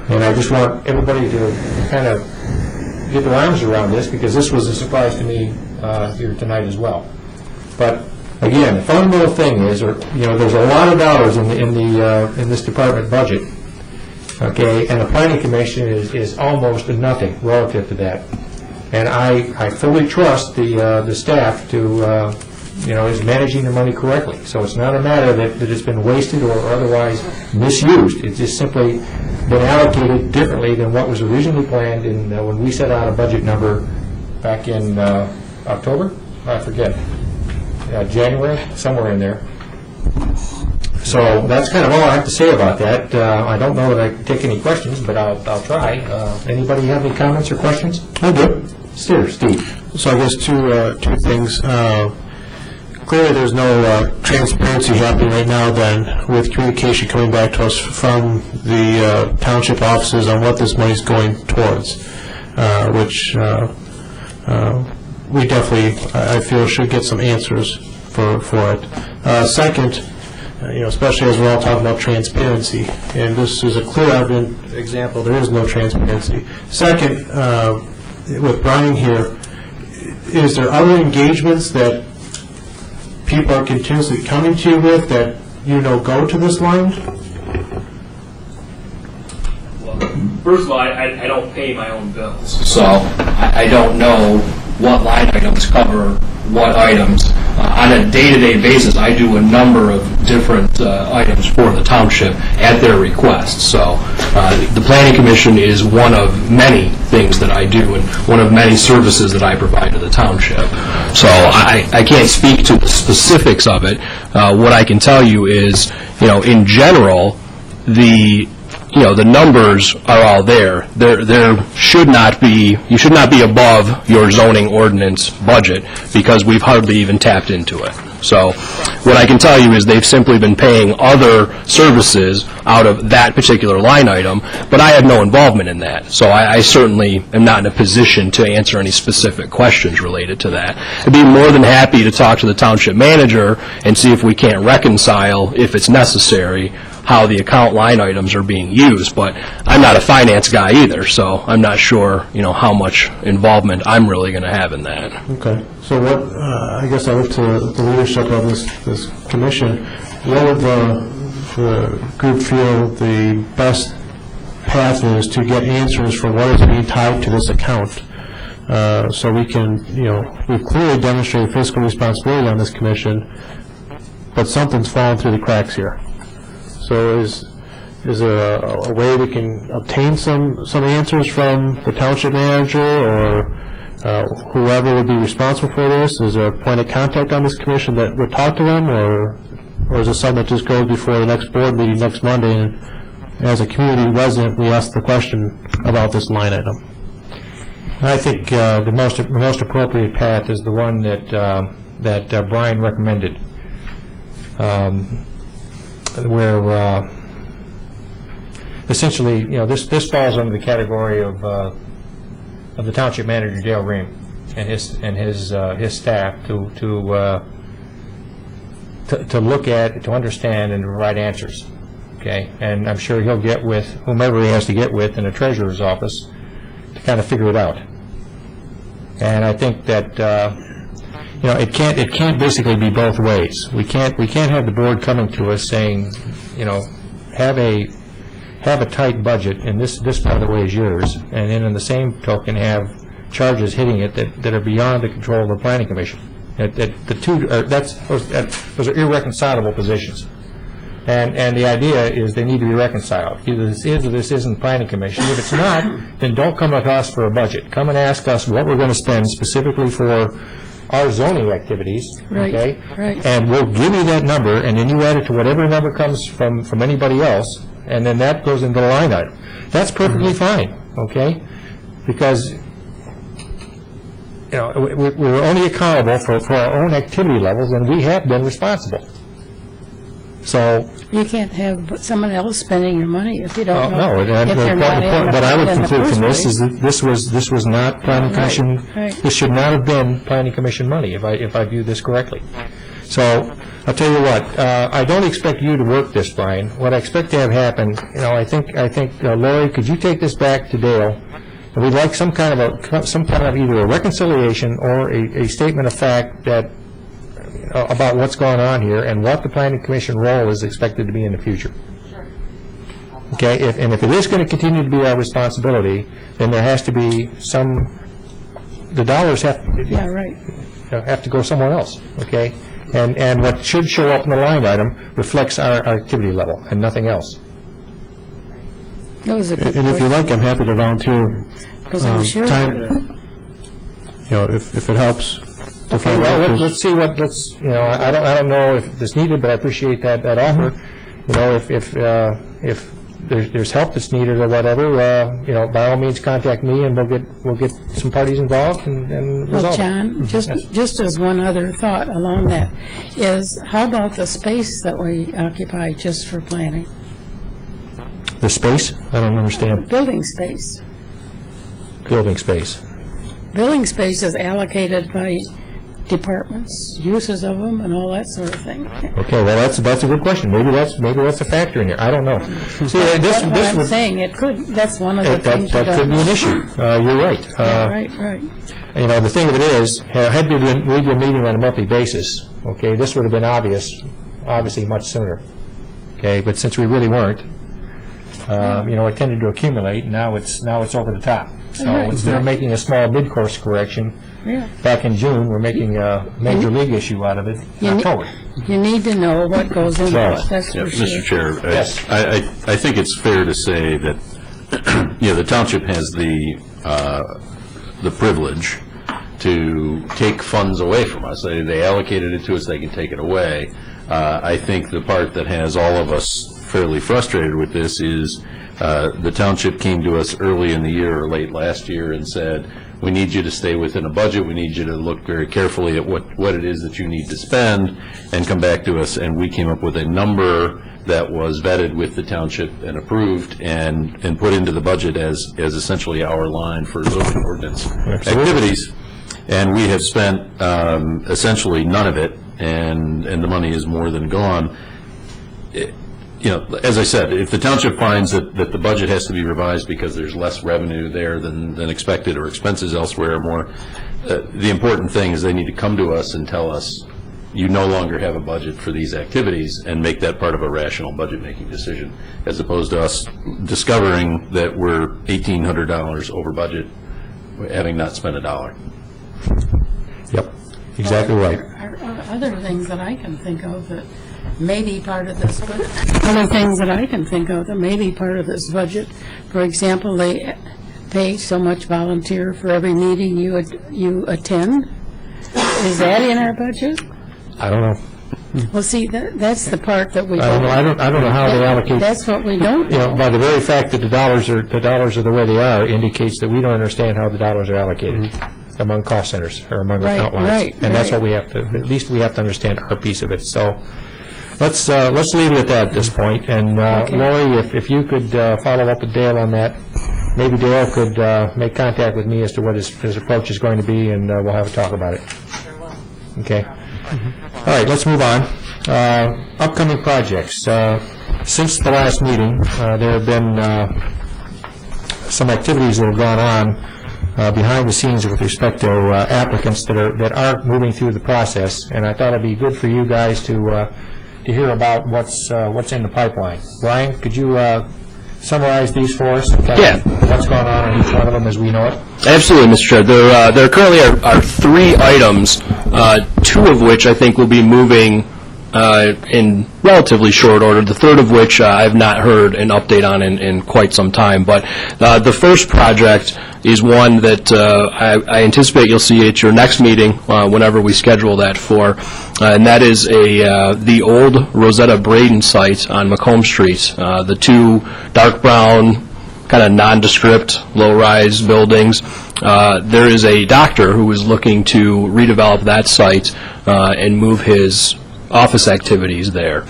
And I just want everybody to kind of get their arms around this, because this was a surprise to me here tonight as well. But again, the fundamental thing is, there's a lot of dollars in this department budget, okay, and the Planning Commission is almost nothing relative to that. And I fully trust the staff to is managing the money correctly. So it's not a matter that it's been wasted or otherwise misused. It's just simply been allocated differently than what was originally planned when we set out a budget number back in October? I forget. January? Somewhere in there. So that's kind of all I have to say about that. I don't know that I can take any questions, but I'll try. Anybody have any comments or questions? I do. Steve. So I guess two things. Clearly, there's no transparency happening right now then with communication coming back to us from the township offices on what this money is going towards, which we definitely, I feel, should get some answers for it. Second, especially as we're all talking about transparency, and this is a clear evident example, there is no transparency. Second, with Brian here, is there other engagements that people are continuously coming to you with that go to this line? Well, first of all, I don't pay my own bills, so I don't know what line items cover what items. On a day-to-day basis, I do a number of different items for the township at their request. So the Planning Commission is one of many things that I do and one of many services that I provide to the township. So I can't speak to the specifics of it. What I can tell you is, in general, the numbers are all there. There should not be, you should not be above your zoning ordinance budget, because we've hardly even tapped into it. So What I can tell you is they've simply been paying other services out of that particular line item, but I have no involvement in that. So I certainly am not in a position to answer any specific questions related to that. I'd be more than happy to talk to the township manager and see if we can't reconcile, if it's necessary, how the account line items are being used, but I'm not a finance guy either, so I'm not sure, how much involvement I'm really going to have in that. Okay. So what, I guess I look to the leadership of this commission. What would the group feel the best path is to get answers for what is being tied to this account? So we can, we've clearly demonstrated fiscal responsibility on this commission, but something's fallen through the cracks here. So is there a way we can obtain some answers from the township manager or whoever would be responsible for this? Is there a point of contact on this commission that would talk to them, or is it something that just goes before the next board meeting next Monday, and as a community resident, we ask the question about this line item? I think the most appropriate path is the one that Brian recommended, where essentially, this falls under the category of the township manager, Dale Ream, and his staff to look at, to understand, and to provide answers. Okay, and I'm sure he'll get with whomever he has to get with in the treasurer's office to kind of figure it out. And I think that it can't basically be both ways. We can't have the board coming to us saying, have a tight budget, and this by the way is yours, and then in the same token have charges hitting it that are beyond the control of the planning commission. Those are irreconcilable positions. And the idea is they need to be reconciled. Either this is or this isn't planning commission. If it's not, then don't come to us for a budget. Come and ask us what we're going to spend specifically for our zoning activities, okay? Right. And we'll give you that number, and then you add it to whatever number comes from anybody else, and then that goes into the line item. That's perfectly fine, okay? Because we're only accountable for our own activity levels, and we have been responsible. So You can't have someone else spending your money if you don't know. No, if they're not in what I would in the conclude first from this is place. that this was not planning commission. right. This should not have been planning commission money, if I view this correctly. So I'll tell you what. I don't expect you to work this, Brian. What I expect to have happen, I think, Lori, could you take this back to Dale? And we'd like some kind of either a reconciliation or a statement of fact that about what's going on here and what the planning commission role is expected to be in the future. Okay, if it is going to continue to be our responsibility, then there has to be the dollars have to go somewhere else. Okay, and what should show up in the line item reflects our activity level and nothing else. That was a good And if you like, I'm happy to volunteer Because I'm sure. time, if it helps. To Okay, find out well, who's- let's see what, I don't know if it's needed, but I appreciate that offer. If there's help that's needed or whatever, by all means, contact me, and we'll get some parties involved and Well, resolve it. John, just as one other thought along that, is how about the space that we occupy just for planning? The space? I don't understand. Building space. Building space. Building space is allocated by departments, uses of them, and all that sort of thing. Okay, well, that's a good question. Maybe that's a factor in here. I don't know. See, That's what I'm would- saying, it could, that's one of the that things you that could be an don't. issue. You're right. Right. The thing of it is, had we been meeting on a monthly basis, okay, this would have been obviously much sooner. Okay, but since we really weren't, it tended to accumulate, and now it's over the top. So Right. instead of making a small mid-course correction Yeah. back in June, we're making a major league issue out of it in October. You need to know what goes into Right. it, that's Yeah, for sure. Mr. Chair, Yes. I think it's fair to say that, the township has the privilege to take funds away from us. They allocated it to us, they can take it away. I think the part that has all of us fairly frustrated with this is the township came to us early in the year or late last year and said, we need you to stay within a budget, we need you to look very carefully at what it is that you need to spend, and come back to us. And we came up with a number that was vetted with the township and approved and put into the budget as essentially our line for zoning ordinance activities. And we have spent essentially none of it, and the money is more than gone. As I said, if the township finds that the budget has to be revised because there's less revenue there than expected, or expenses elsewhere more, the important thing is they need to come to us and tell us, you no longer have a budget for these activities, and make that part of a rational budget-making decision, as opposed to us discovering that we're $1,800 over budget, having not spent a dollar. Yep, exactly right. Are other things that I can think of that may be part of this budget, other things that I can think of that may be part of this budget. For example, they pay so much volunteer for every meeting you attend. Is that in our budget? I don't know. Well, see, that's the part that we I don't know how they allocate. That's what we don't know. By the very fact that the dollars are the way they are indicates that we don't understand how the dollars are allocated among cost centers or among account lines. Right, and that's what we have to, at least we have to understand our piece of it. So let's leave it at that at this point. And Lori, if you could follow up with Dale on that, maybe Dale could make contact with me as to what his approach is going to be, and we'll have a talk about it. Sure will. Okay. All right, let's move on. Upcoming projects. Since the last meeting, there have been some activities that have gone on behind the scenes with respect to applicants that are moving through the process, and I thought it'd be good for you guys to hear about what's in the pipeline. Brian, could you summarize these for us? Yeah. What's going on each one of them as we know it? Absolutely, Mr. Chair. There currently are 3 items, 2 of which I think will be moving in relatively short order, the third of which I've not heard an update on in quite some time. But the first project is one that I anticipate you'll see at your next meeting, whenever we schedule that for, and that is the old Rosetta Braden site on Macomb Street. The 2 dark brown, kind of nondescript, low-rise buildings. There is a doctor who is looking to redevelop that site and move his office activities there.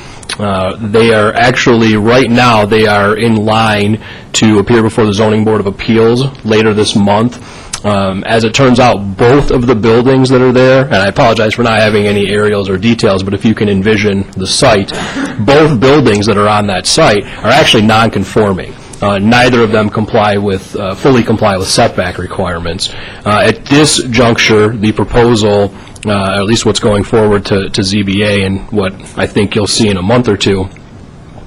They are actually, right now, they are in line to appear before the Zoning Board of Appeals later this month. As it turns out, both of the buildings that are there, and I apologize for not having any aerials or details, but if you can envision the site, both buildings that are on that site are actually non-conforming. Neither of them fully comply with setback requirements. At this juncture, the proposal, at least what's going forward to ZBA and what I think you'll see in a month or two,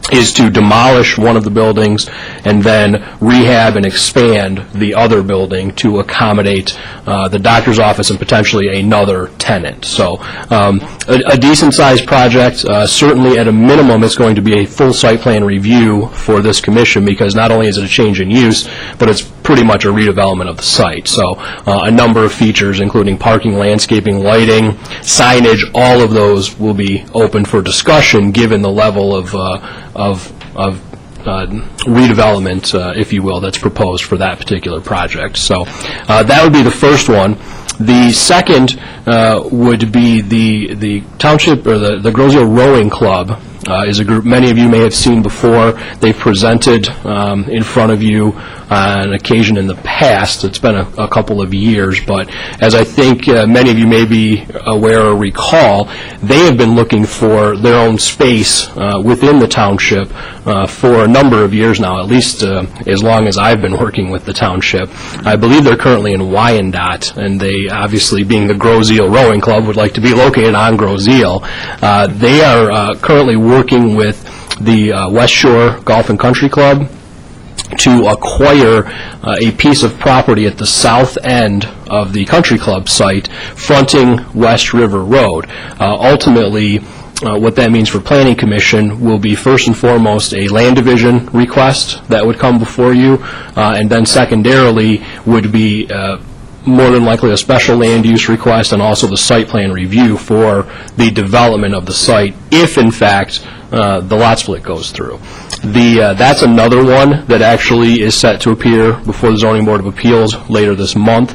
is to demolish one of the buildings and then rehab and expand the other building to accommodate the doctor's office and potentially another tenant. So a decent-sized project. Certainly, at a minimum, it's going to be a full site plan review for this commission, because not only is it a change in use, but it's pretty much a redevelopment of the site. So a number of features, including parking, landscaping, lighting, signage, all of those will be open for discussion given the level of redevelopment, if you will, that's proposed for that particular project. So that would be the first one. The second would be the township, or the Grosio Rowing Club is a group many of you may have seen before. They've presented in front of you on occasion in the past. It's been a couple of years, but as I think many of you may be aware or recall, they have been looking for their own space within the township for a number of years now, at least as long as I've been working with the township. I believe they're currently in Wyandotte, and they, obviously being the Grosio Rowing Club, would like to be located on Grosio. They are currently working with the West Shore Golf and Country Club to acquire a piece of property at the south end of the country club site fronting West River Road. Ultimately, what that means for Planning Commission will be first and foremost a land division request that would come before you, and then secondarily would be more than likely a special land use request and also the site plan review for the development of the site if, in fact, the lot split goes through. That's another one that actually is set to appear before the Zoning Board of Appeals later this month.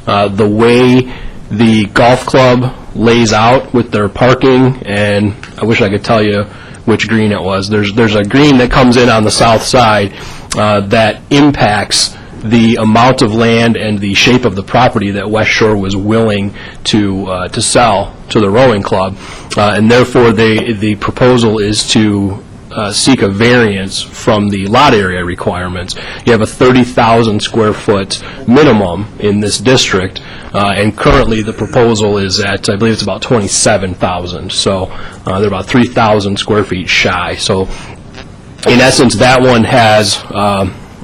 The way the golf club lays out with their parking, and I wish I could tell you which green it was. There's a green that comes in on the south side that impacts the amount of land and the shape of the property that West Shore was willing to sell to the rowing club, and therefore the proposal is to seek a variance from the lot area requirements. You have a 30,000 square foot minimum in this district, and currently the proposal is at, I believe it's about 27,000, so they're about 3,000 square feet shy. So in essence, that one has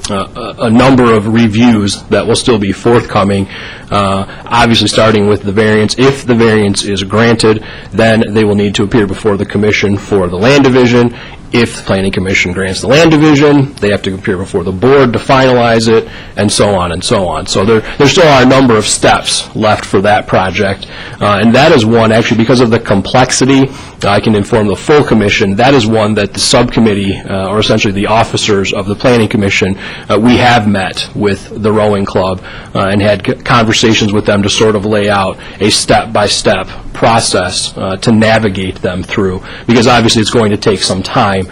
a number of reviews that will still be forthcoming, obviously starting with the variance. If the variance is granted, then they will need to appear before the commission for the land division. If the Planning Commission grants the land division, they have to appear before the board to finalize it, and so on and so on. So there still are a number of steps left for that project, and that is one, actually, because of the complexity, I can inform the full commission, that is one that the subcommittee, or essentially the officers of the Planning Commission, we have met with the rowing club and had conversations with them to sort of lay out a step-by-step process to navigate them through, because obviously it's going to take some time,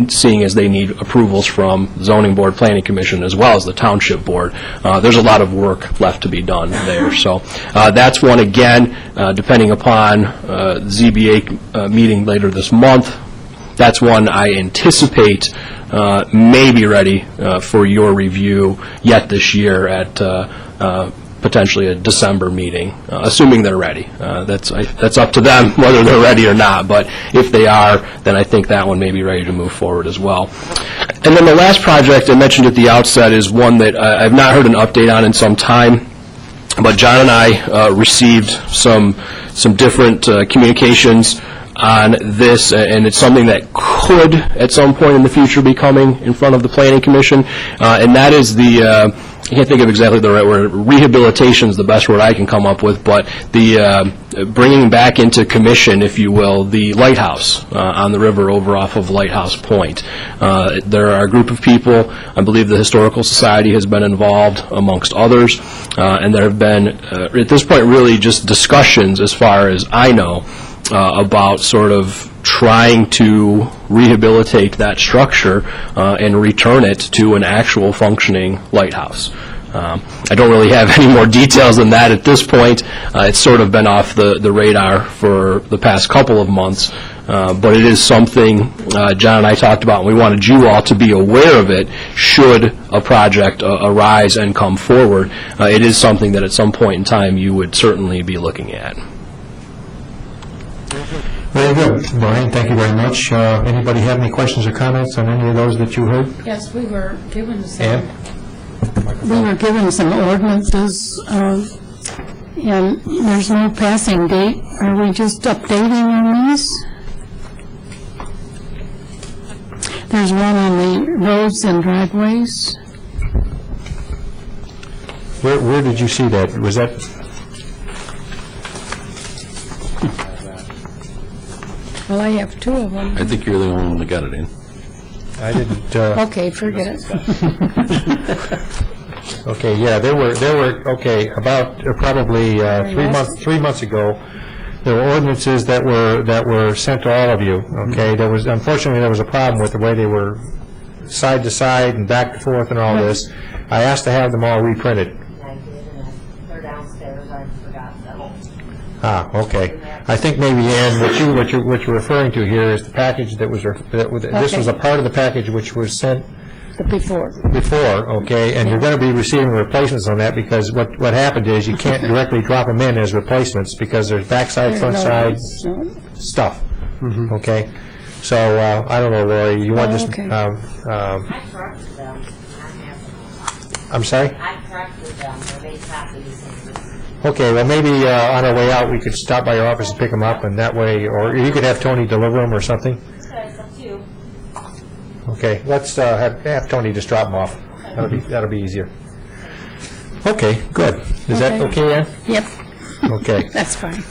seeing as they need approvals from Zoning Board, Planning Commission, as well as the Township Board. There's a lot of work left to be done there. So that's one, again, depending upon ZBA meeting later this month. That's one I anticipate may be ready for your review yet this year at potentially a December meeting, assuming they're ready. That's up to them whether they're ready or not, but if they are, then I think that one may be ready to move forward as well. And then the last project I mentioned at the outset is one that I've not heard an update on in some time, but John and I received some different communications on this, and it's something that could at some point in the future be coming in front of the Planning Commission, and that is the I can't think of exactly the right word. Rehabilitation is the best word I can come up with, but the bringing back into commission, if you will, the lighthouse on the river over off of Lighthouse Point. There are a group of people, I believe the Historical Society has been involved amongst others, and there have been, at this point, really just discussions, as far as I know, about sort of trying to rehabilitate that structure and return it to an actual functioning lighthouse. I don't really have any more details than that at this point. It's sort of been off the radar for the past couple of months, but it is something John and I talked about, and we wanted you all to be aware of it should a project arise and come forward. It is something that at some point in time you would certainly be looking at. Very good, Brian, thank you very much. Anybody have any questions or comments on any of those that you heard? Yes, we were given Ann? some ordinances, and there's no passing date. Are we just updating on these? There's one on the roads and driveways. Where did you see that? Was that? Well, I have two of them. I think you're the only one that got it in. I didn't. Okay, forget it. Okay, yeah, there were. Okay, about probably 3 months ago, there were ordinances that were sent to all of you. Okay, unfortunately there was a problem with the way they were side to side and back and forth and all this. I asked to have them all reprinted. I did, and they're downstairs. I forgot them. Ah, okay. I think maybe, Ann, what you're referring to here is the package that was, this was a part of the package which was sent Before, okay, and you're going to be receiving replacements on that, because what happened is you can't directly drop them in as replacements because there's backside, front side stuff, okay? So, I don't know, Lori, you want just, I corrected them. I'm sorry? I corrected them. They're 8 copies. Okay, well, maybe on our way out, we could stop by your office and pick them up, and that way, or you could have Tony deliver them or something. Okay, it's up to you. Okay, let's have Tony just drop them off. That'll be easier. Okay, good. Is that okay, Ann? Yep. Okay. That's fine.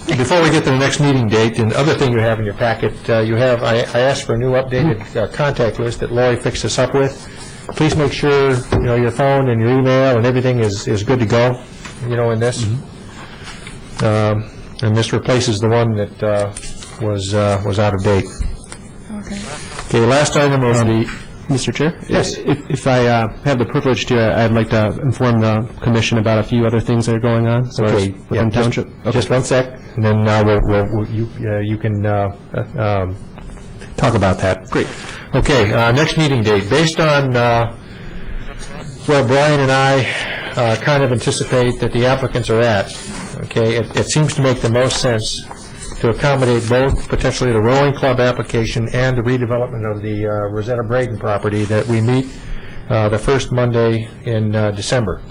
Before we get to the next meeting date, and the other thing you have in your packet, I asked for a new updated contact list that Lori fixed us up with. Please make sure, your phone and your email and everything is good to go, in this. And this replaces the one that was out of date. Okay. Okay, last item is the... Mr. Chair? Yes. If I have the privilege to, I'd like to inform the commission about a few other things that are going on as far as Okay, within just- township. Just 1 sec, and then you can talk about that. Great. Okay, next meeting date, based on where Brian and I kind of anticipate that the applicants are at, okay, it seems to make the most sense to accommodate both potentially the rowing club application and the redevelopment of the Rosetta Braden property, that we meet the first Monday in December.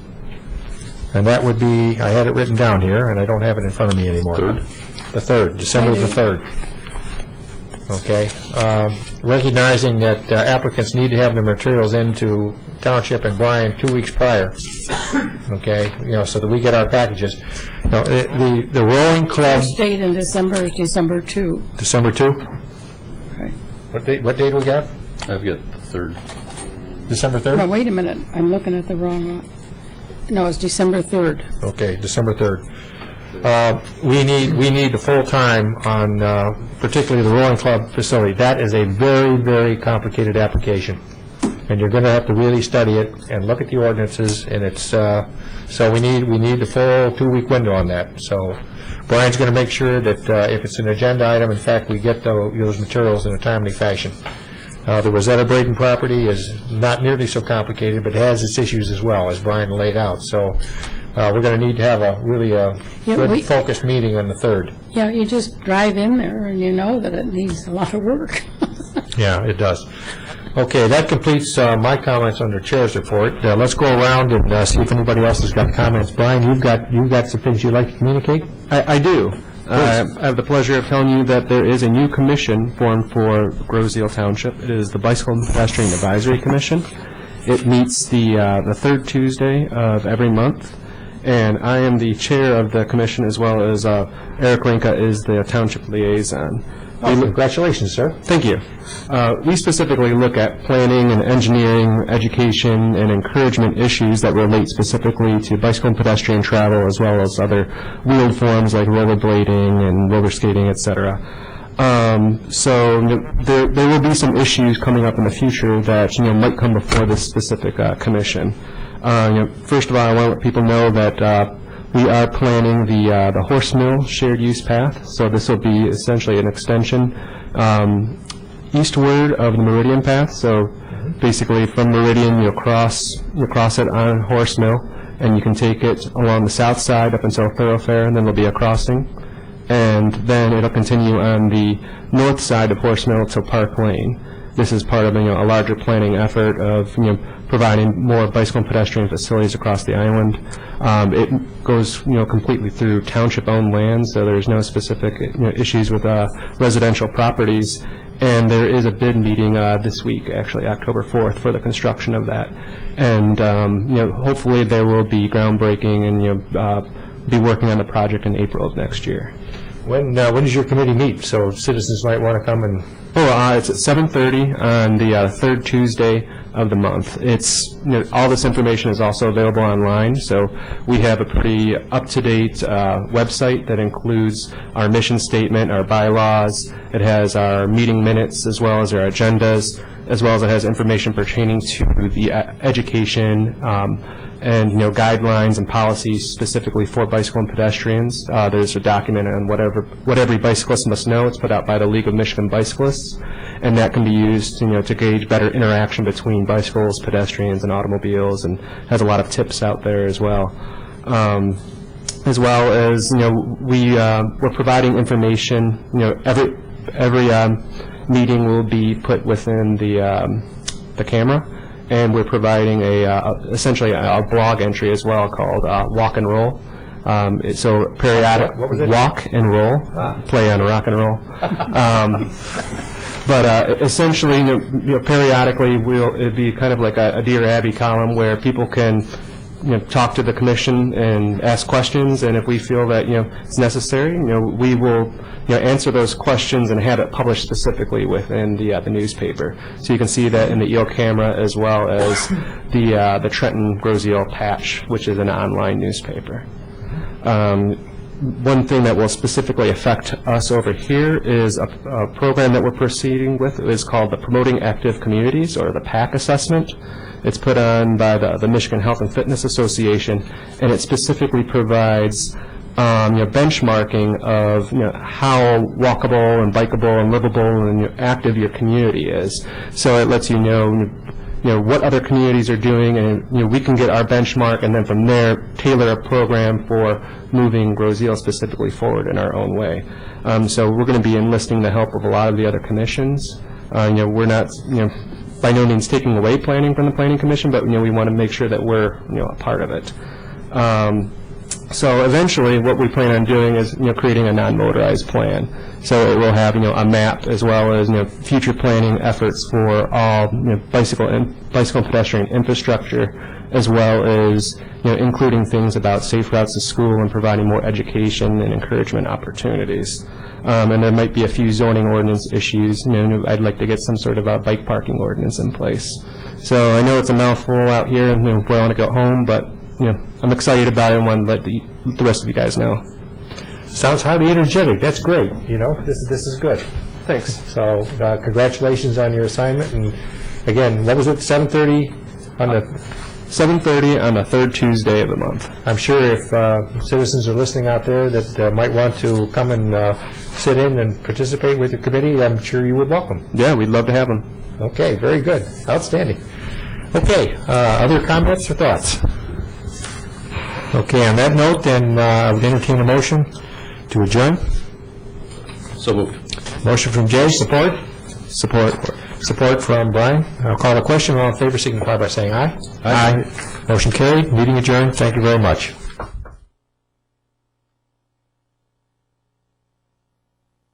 And that would be, I had it written down here, and I don't have it in front of me anymore. The 3rd, December the 3rd. Okay. Recognizing that applicants need to have their materials into Township and Bryan 2 weeks prior, okay, so that we get our packages. Now, the rowing club... First date in December is December 2. December 2? Okay. What date we got? I've got the 3rd. December 3rd? No, wait a minute. I'm looking at the wrong one. No, it's December 3rd. Okay, December 3rd. We need the full time on particularly the rowing club facility. That is a very, very complicated application, and you're going to have to really study it and look at the ordinances, and it's so we need the full 2-week window on that. So Brian's going to make sure that if it's an agenda item, in fact, we get those materials in a timely fashion. The Rosetta Braden property is not nearly so complicated, but has its issues as well, as Brian laid out. So we're going to need to have a really good, focused meeting on the 3rd. Yeah, you just drive in there and you know that it needs a lot of work. Yeah, it does. Okay, that completes my comments under Chair's report. Let's go around and see if anybody else has got comments. Brian, you've got some things you'd like to communicate? I do. I have the pleasure of telling you that there is a new commission formed for Groseal Township. It is the Bicycle and Pedestrian Advisory Commission. It meets the 3rd Tuesday of every month, and I am the chair of the commission, as well as Eric Rinka is the township liaison. Congratulations, sir. Thank you. We specifically look at planning and engineering, education, and encouragement issues that relate specifically to bicycle and pedestrian travel, as well as other wheeled forms like rollerblading and roller skating, etc. So there will be some issues coming up in the future that might come before this specific commission. First of all, I want to let people know that we are planning the Horse Mill shared use path. So this will be essentially an extension eastward of the Meridian path. So basically from Meridian, you'll cross it on Horse Mill, and you can take it along the south side up until Thoroughfare, and then there'll be a crossing. And then it'll continue on the north side of Horse Mill to Park Lane. This is part of a larger planning effort of providing more bicycle and pedestrian facilities across the island. It goes completely through township-owned land, so there's no specific issues with residential properties. And there is a bid meeting this week, actually October 4th, for the construction of that. And hopefully there will be groundbreaking and be working on the project in April of next year. When does your committee meet, so citizens might want to come and... It's at 7:30 on the 3rd Tuesday of the month. It's all this information is also available online, so we have a pretty up-to-date website that includes our mission statement, our bylaws. It has our meeting minutes as well as our agendas, as well as it has information pertaining to the education and guidelines and policies specifically for bicycle and pedestrians. There's a document on what every bicyclist must know. It's put out by the League of Michigan Bicyclists, and that can be used to gauge better interaction between bicycles, pedestrians, and automobiles, and has a lot of tips out there as well. As well as we're providing information. Every meeting will be put within the camera. And we're providing essentially a blog entry as well called Walk and Roll. So periodic walk and roll, play on rock and roll. But essentially, periodically, it'd be kind of like a Dear Abby column where people can talk to the commission and ask questions, and if we feel that, it's necessary, we will, answer those questions and have it published specifically within the newspaper. So you can see that in the EO Camera as well as the Trenton Groseal Patch, which is an online newspaper. One thing that will specifically affect us over here is a program that we're proceeding with. It's called the Promoting Active Communities, or the PAC assessment. It's put on by the Michigan Health and Fitness Association, and it specifically provides benchmarking of how walkable and bikeable and livable and active your community is. So it lets you know what other communities are doing, and we can get our benchmark, and then from there tailor a program for moving Groseal specifically forward in our own way. So we're going to be enlisting the help of a lot of the other commissions. We're not by no means taking away planning from the Planning Commission, but we want to make sure that we're a part of it. So eventually, what we plan on doing is creating a non-motorized plan. So it will have a map as well as future planning efforts for all bicycle and pedestrian infrastructure, as well as including things about safe routes to school and providing more education and encouragement opportunities. And there might be a few zoning ordinance issues. I'd like to get some sort of a bike parking ordinance in place. So I know it's a mouthful out here, and we want to go home, but I'm excited about it and want to let the rest of you guys know. Sounds highly energetic. That's great. This is good. Thanks. So congratulations on your assignment. And again, what was it, 7:30 on the 7:30 on the third Tuesday of the month. I'm sure if citizens are listening out there that might want to come and sit in and participate with the committee, I'm sure you would welcome. Yeah, we'd love to have them. Okay, very good. Outstanding. Okay, other comments or thoughts? Okay, on that note, then I would entertain a motion to adjourn. So moved. Motion from Jay, support? Support. Support from Brian. I'll call the question. All in favor signify by saying aye. Aye. Motion carried. Meeting adjourned. Thank you very much.